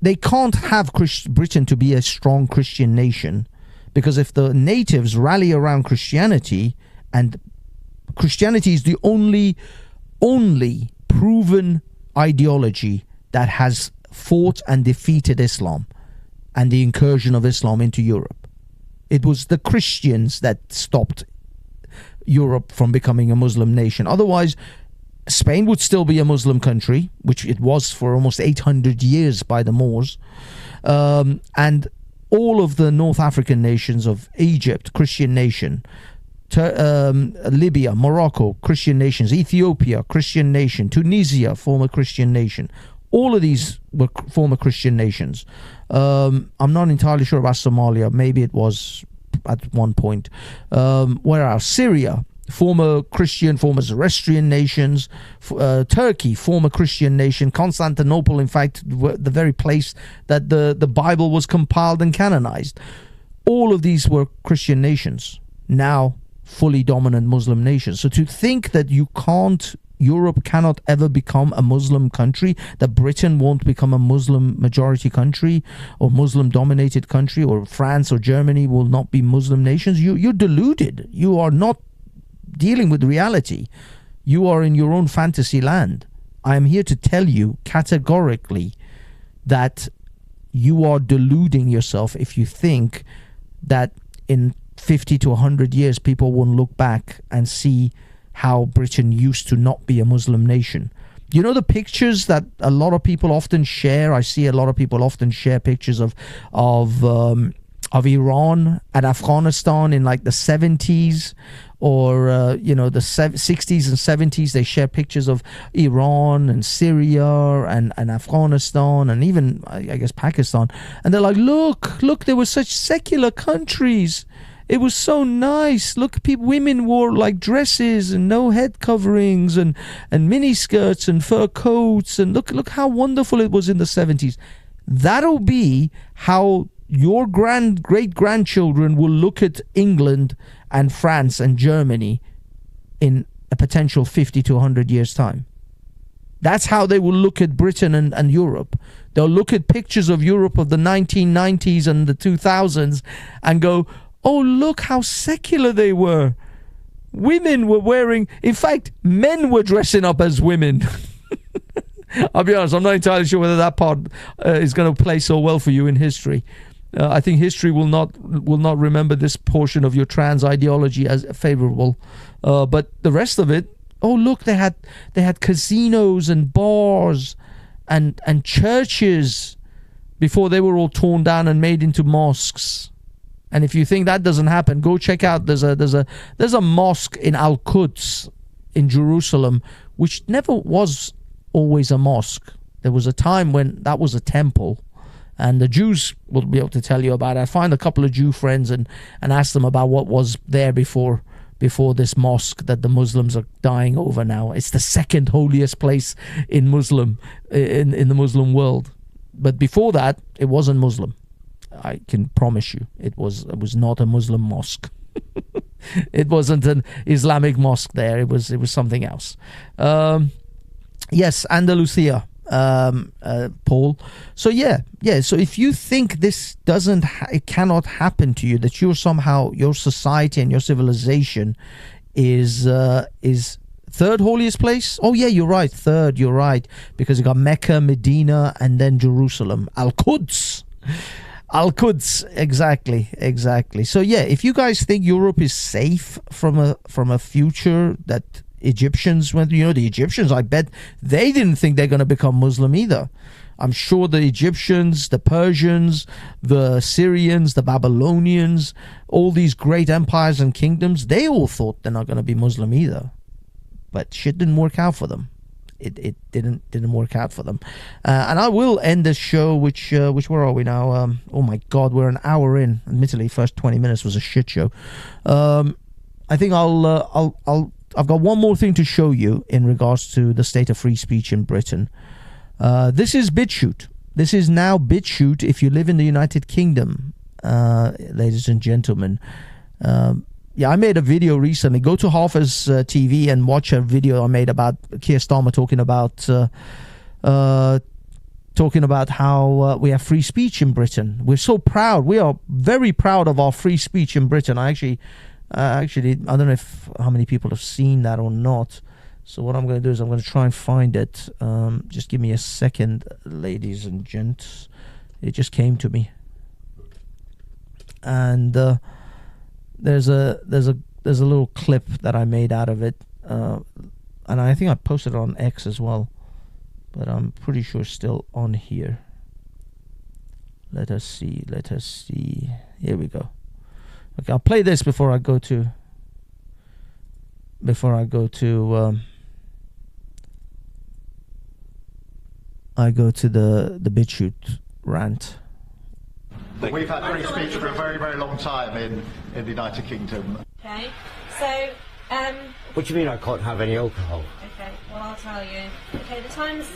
they can't have Britain to be a strong Christian nation, because if the natives rally around Christianity, and Christianity is the only proven ideology that has fought and defeated Islam and the incursion of Islam into Europe. It was the Christians that stopped Europe from becoming a Muslim nation. Otherwise, Spain would still be a Muslim country, which it was for almost 800 years by the Moors. And all of the North African nations of Egypt, Christian nation, Libya, Morocco, Christian nations, Ethiopia, Christian nation, Tunisia, former Christian nation. All of these were former Christian nations. I'm not entirely sure about Somalia. Maybe it was at one point. Where else? Syria, former Christian, former Zoroastrian nations. Turkey, former Christian nation. Constantinople, in fact, the very place that the Bible was compiled and canonized. All of these were Christian nations. Now, fully dominant Muslim nations. So to think that Europe cannot ever become a Muslim country, that Britain won't become a Muslim majority country or Muslim dominated country, or France or Germany will not be Muslim nations, you're deluded. You are not dealing with reality. You are in your own fantasy land. I am here to tell you categorically that you are deluding yourself if you think that in 50 to 100 years people won't look back and see how Britain used to not be a Muslim nation. You know the pictures that a lot of people often share? I see a lot of people often share pictures of Iran and Afghanistan in like the 70s, or the 60s and 70s. They share pictures of Iran and Syria and Afghanistan and even, I guess, Pakistan. And they're like, look, they were such secular countries. It was so nice. Look, women wore like dresses and no head coverings and mini skirts and fur coats. And look how wonderful it was in the 70s. That'll be how your great-grandchildren will look at England and France and Germany in a potential 50 to 100 years' time. That's how they will look at Britain and Europe. They'll look at pictures of Europe of the 1990s and the 2000s and go, oh, look how secular they were. Women were wearing, in fact, men were dressing up as women. I'll be honest, I'm not entirely sure whether that part is going to play so well for you in history. I think history will not remember this portion of your trans ideology as favorable. But the rest of it, oh, look, they had casinos and bars and churches before they were all torn down and made into mosques. And if you think that doesn't happen, go check out. There's a mosque in Al-Quds in Jerusalem, which never was always a mosque. There was a time when that was a temple, and the Jews will be able to tell you about it. I find a couple of Jew friends and ask them about what was there before this mosque that the Muslims are dying over now. It's the second holiest place in the Muslim world. But before that, it wasn't Muslim. I can promise you, it was not a Muslim mosque. It wasn't an Islamic mosque there. It was something else. Yes, Andalusia, Paul. So yeah. So if you think this it cannot happen to you, that you're somehow, your society and your civilization is third holiest place. Oh yeah, you're right. Third, you're right, because you got Mecca, Medina, and then Jerusalem, Al-Quds. Al-Quds, exactly. So yeah, if you guys think Europe is safe from a future that Egyptians went, you know, the Egyptians, I bet they didn't think they're going to become Muslim either. I'm sure the Egyptians, the Persians, the Syrians, the Babylonians, all these great empires and kingdoms, they all thought they're not going to be Muslim either. But shit didn't work out for them. It didn't work out for them. And I will end this show, which where are we now? Oh my God, we're an hour in. Admittedly, first 20 minutes was a shit show. I think I've got one more thing to show you in regards to the state of free speech in Britain. This is BitChute. This is now BitChute if you live in the United Kingdom, ladies and gentlemen. Yeah, I made a video recently. Go to Harper's TV and watch a video I made about Keir Starmer talking about how we have free speech in Britain. We're so proud. We are very proud of our free speech in Britain. I don't know how many people have seen that or not. So what I'm going to do is I'm going to try and find it. Just give me a second, ladies and gents. It just came to me, and there's a little clip that I made out of it, and I think I posted it on X as well, but I'm pretty sure it's still on here. Let us see. Here we go. Okay, I'll play this before I go to the BitChute rant. We've had free speech for a very, very long time in the United Kingdom. Okay, so What do you mean I can't have any alcohol? okay, well I'll tell you. Okay, the time's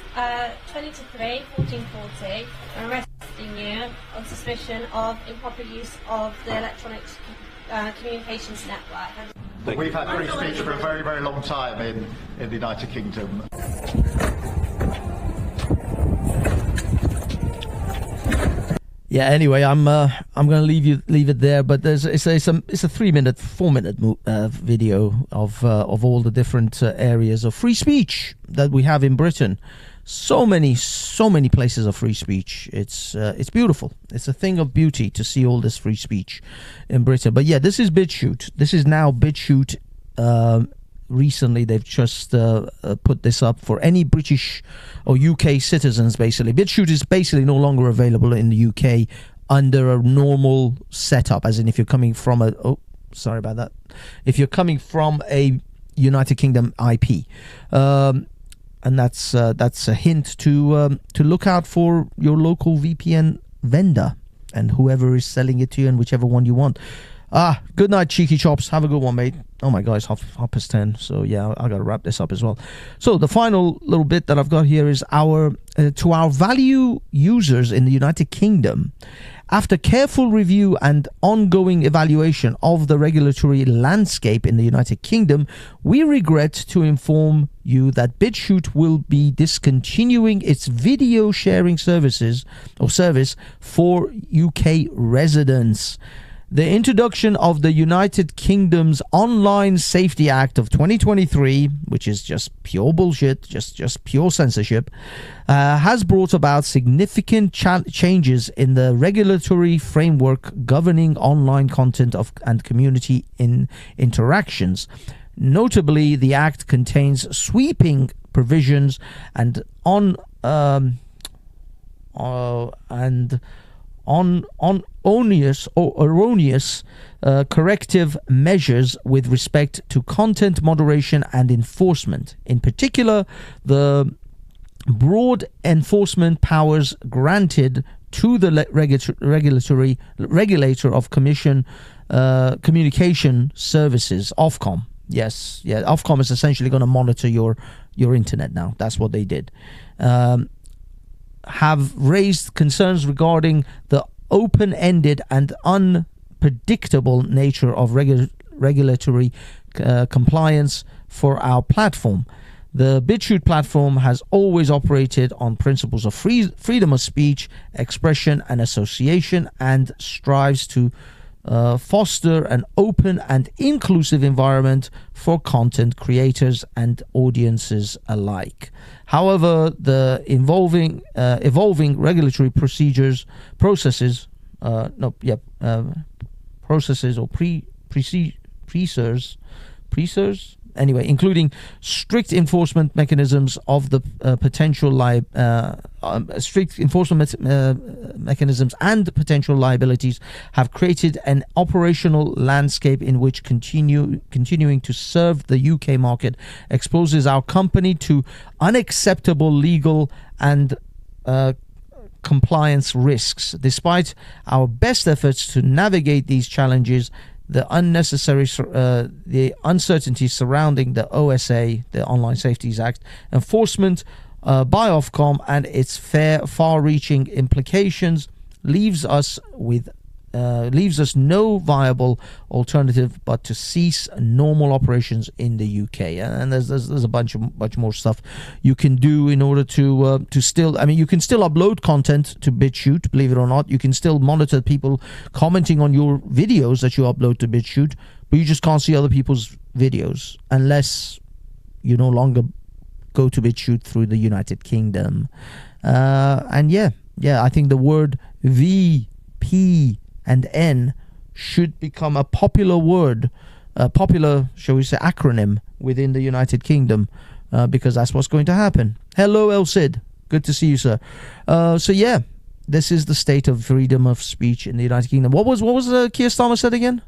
20 to 3, 14:40. I'm arresting you on suspicion of improper use of the electronic communications network. We've had free speech for a very, very long time in the United Kingdom. Yeah. Anyway, I'm going to leave it there. But it's a 4-minute video of all the different areas of free speech that we have in Britain. So many places of free speech. It's beautiful. It's a thing of beauty to see all this free speech in Britain. But yeah, this is BitChute. This is now BitChute. Recently, they've just put this up for any British or UK citizens, basically. BitChute is basically no longer available in the UK under a normal setup, as in if you're coming from a... Oh, sorry about that. If you're coming from a United Kingdom IP. And that's a hint to look out for your local VPN vendor and whoever is selling it to you and whichever one you want. Good night, cheeky chops. Have a good one, mate. Oh my God, it's 10:30. So yeah, I got to wrap this up as well. So the final little bit that I've got here is to our value users in the United Kingdom. After careful review and ongoing evaluation of the regulatory landscape in the United Kingdom, we regret to inform you that BitChute will be discontinuing its video sharing service for UK residents. The introduction of the United Kingdom's Online Safety Act of 2023, which is just pure bullshit, just pure censorship, has brought about significant changes in the regulatory framework governing online content and community interactions. Notably, the Act contains sweeping provisions and erroneous corrective measures with respect to content moderation and enforcement. In particular, the broad enforcement powers granted to the regulator of communication services, Ofcom. Yes, yeah, Ofcom is essentially going to monitor your internet now. That's what they did. Have raised concerns regarding the open-ended and unpredictable nature of regulatory compliance for our platform. The BitChute platform has always operated on principles of freedom of speech, expression, and association, and strives to foster an open and inclusive environment for content creators and audiences alike. However, the evolving regulatory processes processes or precursors, anyway, including strict enforcement mechanisms of the strict enforcement mechanisms and potential liabilities have created an operational landscape in which continuing to serve the UK market exposes our company to unacceptable legal and compliance risks. Despite our best efforts to navigate these challenges, the uncertainty surrounding the OSA, the Online Safeties Act, enforcement by Ofcom and its far-reaching implications leaves us no viable alternative but to cease normal operations in the UK. And there's a bunch more stuff you can do in order to still. I mean, you can still upload content to BitChute, believe it or not. You can still monitor people commenting on your videos that you upload to BitChute, but you just can't see other people's videos unless you no longer go to BitChute through the United Kingdom. And yeah, I think the word VP and N should become a popular word, shall we say, acronym within the United Kingdom, because that's what's going to happen. Hello, El Cid. Good to see you, sir. So yeah, this is the state of freedom of speech in the United Kingdom. What was Keir Starmer said again?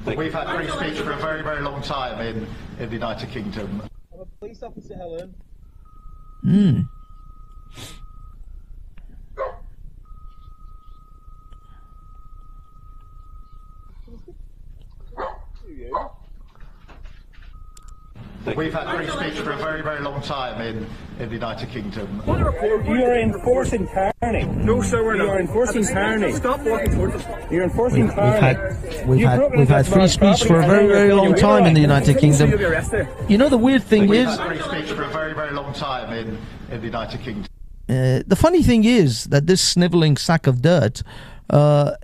We've had free speech for a very, very long time in the United Kingdom. I'm a police officer, Helen. We've had free speech for a very, very long time in the United Kingdom. You're enforcing tyranny. No, sir, we're not. You're enforcing tyranny. Stop walking towards us. You're enforcing tyranny. We've had free speech for a very, very long time in the United Kingdom. You know, the weird thing is, we've had free speech for a very, very long time in the United Kingdom. The funny thing is that this sniveling sack of dirt,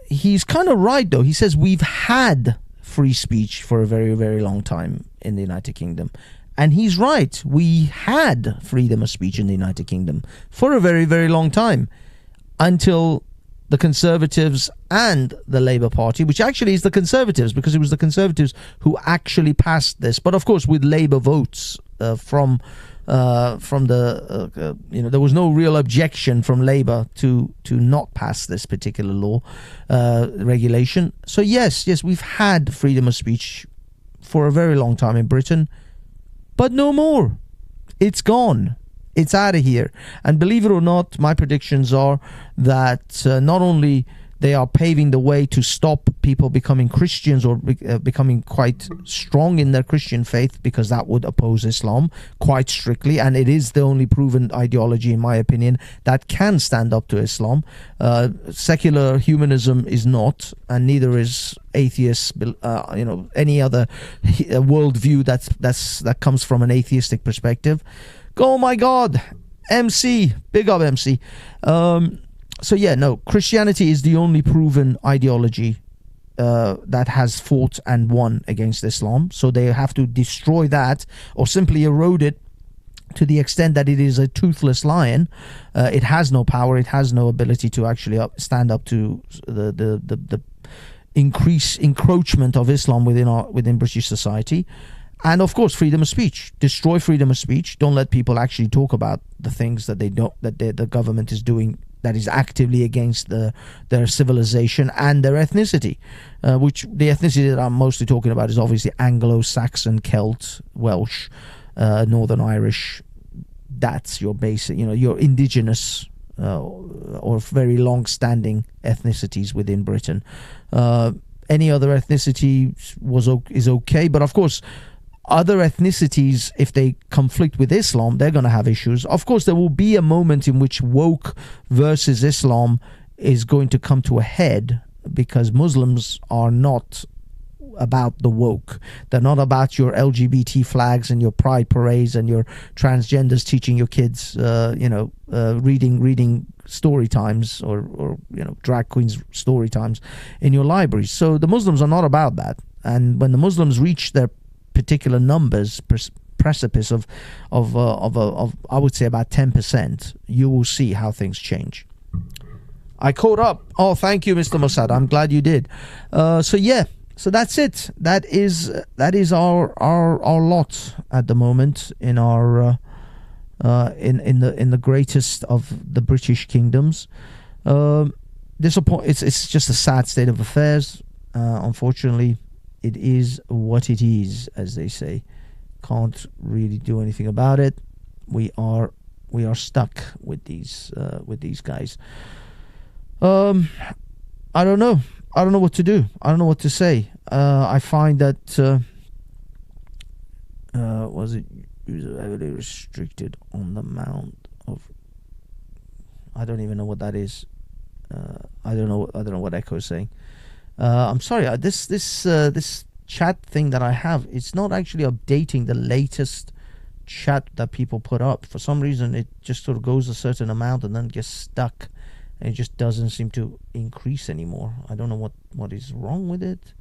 he's kind of right though. He says we've had free speech for a very, very long time in the United Kingdom. And he's right. We had freedom of speech in the United Kingdom for a very, very long time, until the Conservatives and the Labour Party, which actually is the Conservatives, because it was the Conservatives who actually passed this. But of course, with Labour votes from the there was no real objection from Labour to not pass this particular law regulation. So yes, we've had freedom of speech for a very long time in Britain, but no more. It's gone. It's out of here. And believe it or not, my predictions are that not only they are paving the way to stop people becoming Christians or becoming quite strong in their Christian faith, because that would oppose Islam quite strictly, and it is the only proven ideology, in my opinion, that can stand up to Islam. Secular humanism is not, and neither is atheists. Any other worldview that comes from an atheistic perspective. Oh my God, MC, big up MC. So yeah, no, Christianity is the only proven ideology that has fought and won against Islam. So they have to destroy that or simply erode it to the extent that it is a toothless lion. It has no power. It has no ability to actually stand up to the encroachment of Islam within British society. And of course, freedom of speech. Destroy freedom of speech. Don't let people actually talk about the things that the government is doing that is actively against their civilization and their ethnicity, which the ethnicity that I'm mostly talking about is obviously Anglo-Saxon, Celt, Welsh, Northern Irish. That's your basic, your indigenous or very long-standing ethnicities within Britain. Any other ethnicity is okay, but of course, other ethnicities, if they conflict with Islam, they're going to have issues. Of course, there will be a moment in which woke versus Islam is going to come to a head, because Muslims are not about the woke. They're not about your LGBT flags and your pride parades and your transgenders teaching your kids, reading story times or drag queens story times in your libraries. So the Muslims are not about that. And when the Muslims reach their particular numbers, precipice of I would say about 10%, you will see how things change. I caught up. Oh, thank you, Mr. Mossad. I'm glad you did. So yeah, so that's it. That is our lot at the moment in our in the greatest of the British kingdoms. It's just a sad state of affairs. Unfortunately, it is what it is, as they say. Can't really do anything about it. We are stuck with these guys. I don't know what to do. I don't know what to say. I find that was it user heavily restricted on the amount of. I don't even know what that is. I don't know what Echo is saying. I'm sorry. This chat thing that I have, it's not actually updating the latest chat that people put up. For some reason, it just sort of goes a certain amount and then gets stuck, and it just doesn't seem to increase anymore. I don't know what is wrong with it.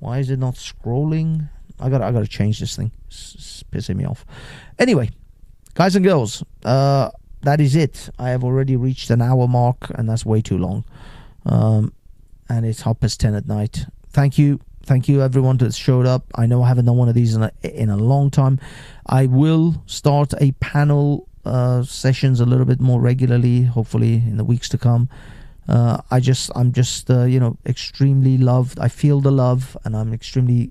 Why is it not scrolling? I gotta change this thing. It's pissing me off. Anyway, guys and girls, that is it. I have already reached an hour mark, and that's way too long. And it's 10:30 at night. Thank you everyone that showed up. I know I haven't done one of these in a long time. I will start a panel sessions a little bit more regularly, hopefully in the weeks to come. I'm just extremely loved. I feel the love, and I'm extremely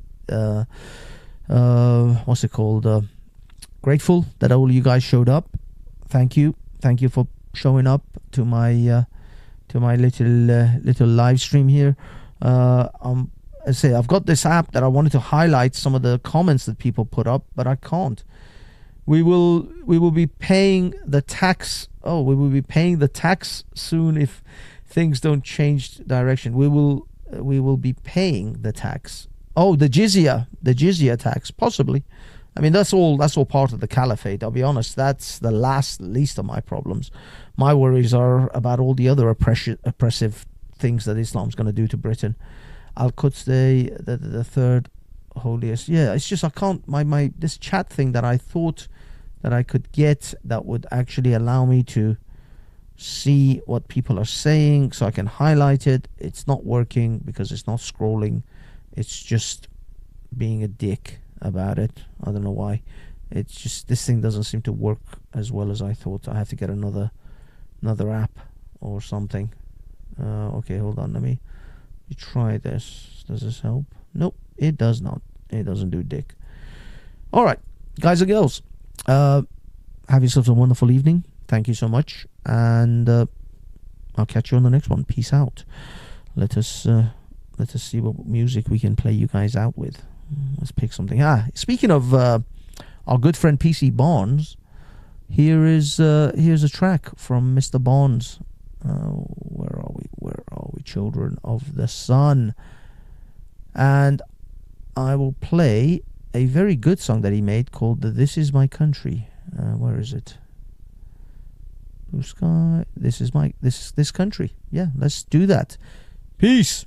grateful that all you guys showed up. Thank you for showing up to my little live stream here. I say I've got this app that I wanted to highlight some of the comments that people put up, but I can't. We will be paying the tax. Oh, we will be paying the tax soon if things don't change direction. We will be paying the tax. Oh, the jizya tax, possibly. I mean, that's all part of the caliphate. I'll be honest, that's the least of my problems. My worries are about all the other oppressive things that Islam's going to do to Britain. Al-Quds Day, the third holiest. Yeah, it's just I can't. My this chat thing that I thought that I could get that would actually allow me to see what people are saying, so I can highlight it. It's not working because it's not scrolling. It's just being a dick about it. I don't know why. It's just this thing doesn't seem to work as well as I thought. I have to get another app or something. Okay, hold on. Let me try this. Does this help? Nope, it does not. It doesn't do dick. All right, guys and girls, have yourselves a wonderful evening. Thank you so much, and I'll catch you on the next one. Peace out. Let us see what music we can play you guys out with. Let's pick something. Speaking of our good friend PC Barnes, here's a track from Mr. Barnes. Where are we, children of the sun? And I will play a very good song that he made called This Is My Country. Where is it? Blue sky. This country. Yeah, let's do that. Peace.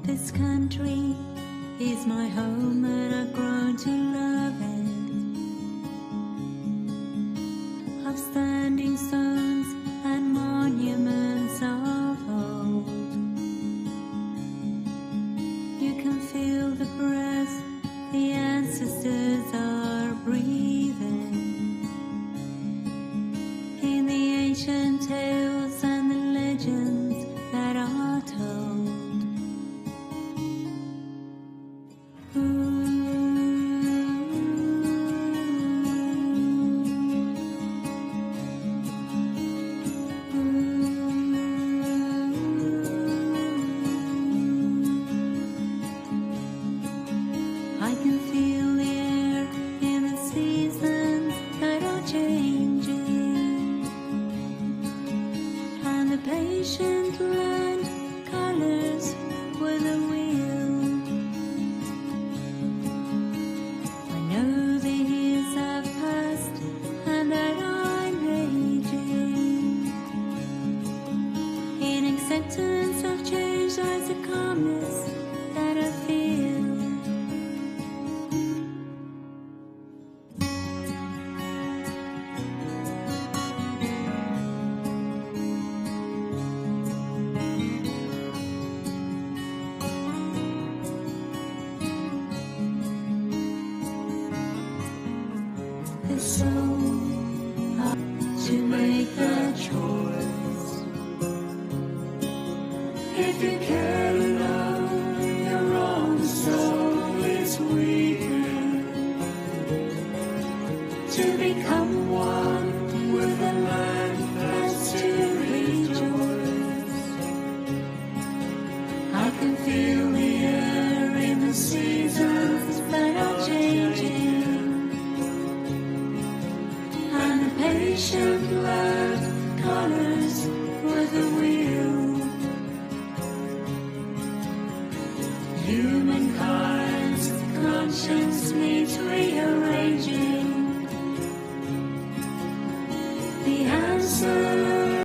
This country is my home and I've grown to love it. Of standing stones and monuments of old, you can feel the breath the ancestors are breathing in the ancient tales and the legends that are told. I can feel the air in the seasons that are changing. soul to make that choice. If you care to know your own soul is weaker, to become one with the land that's to rejoice. I can feel the air in the seasons that are changing, and the patient love colors with the wheel. Humankind's conscience needs rearranging. The answer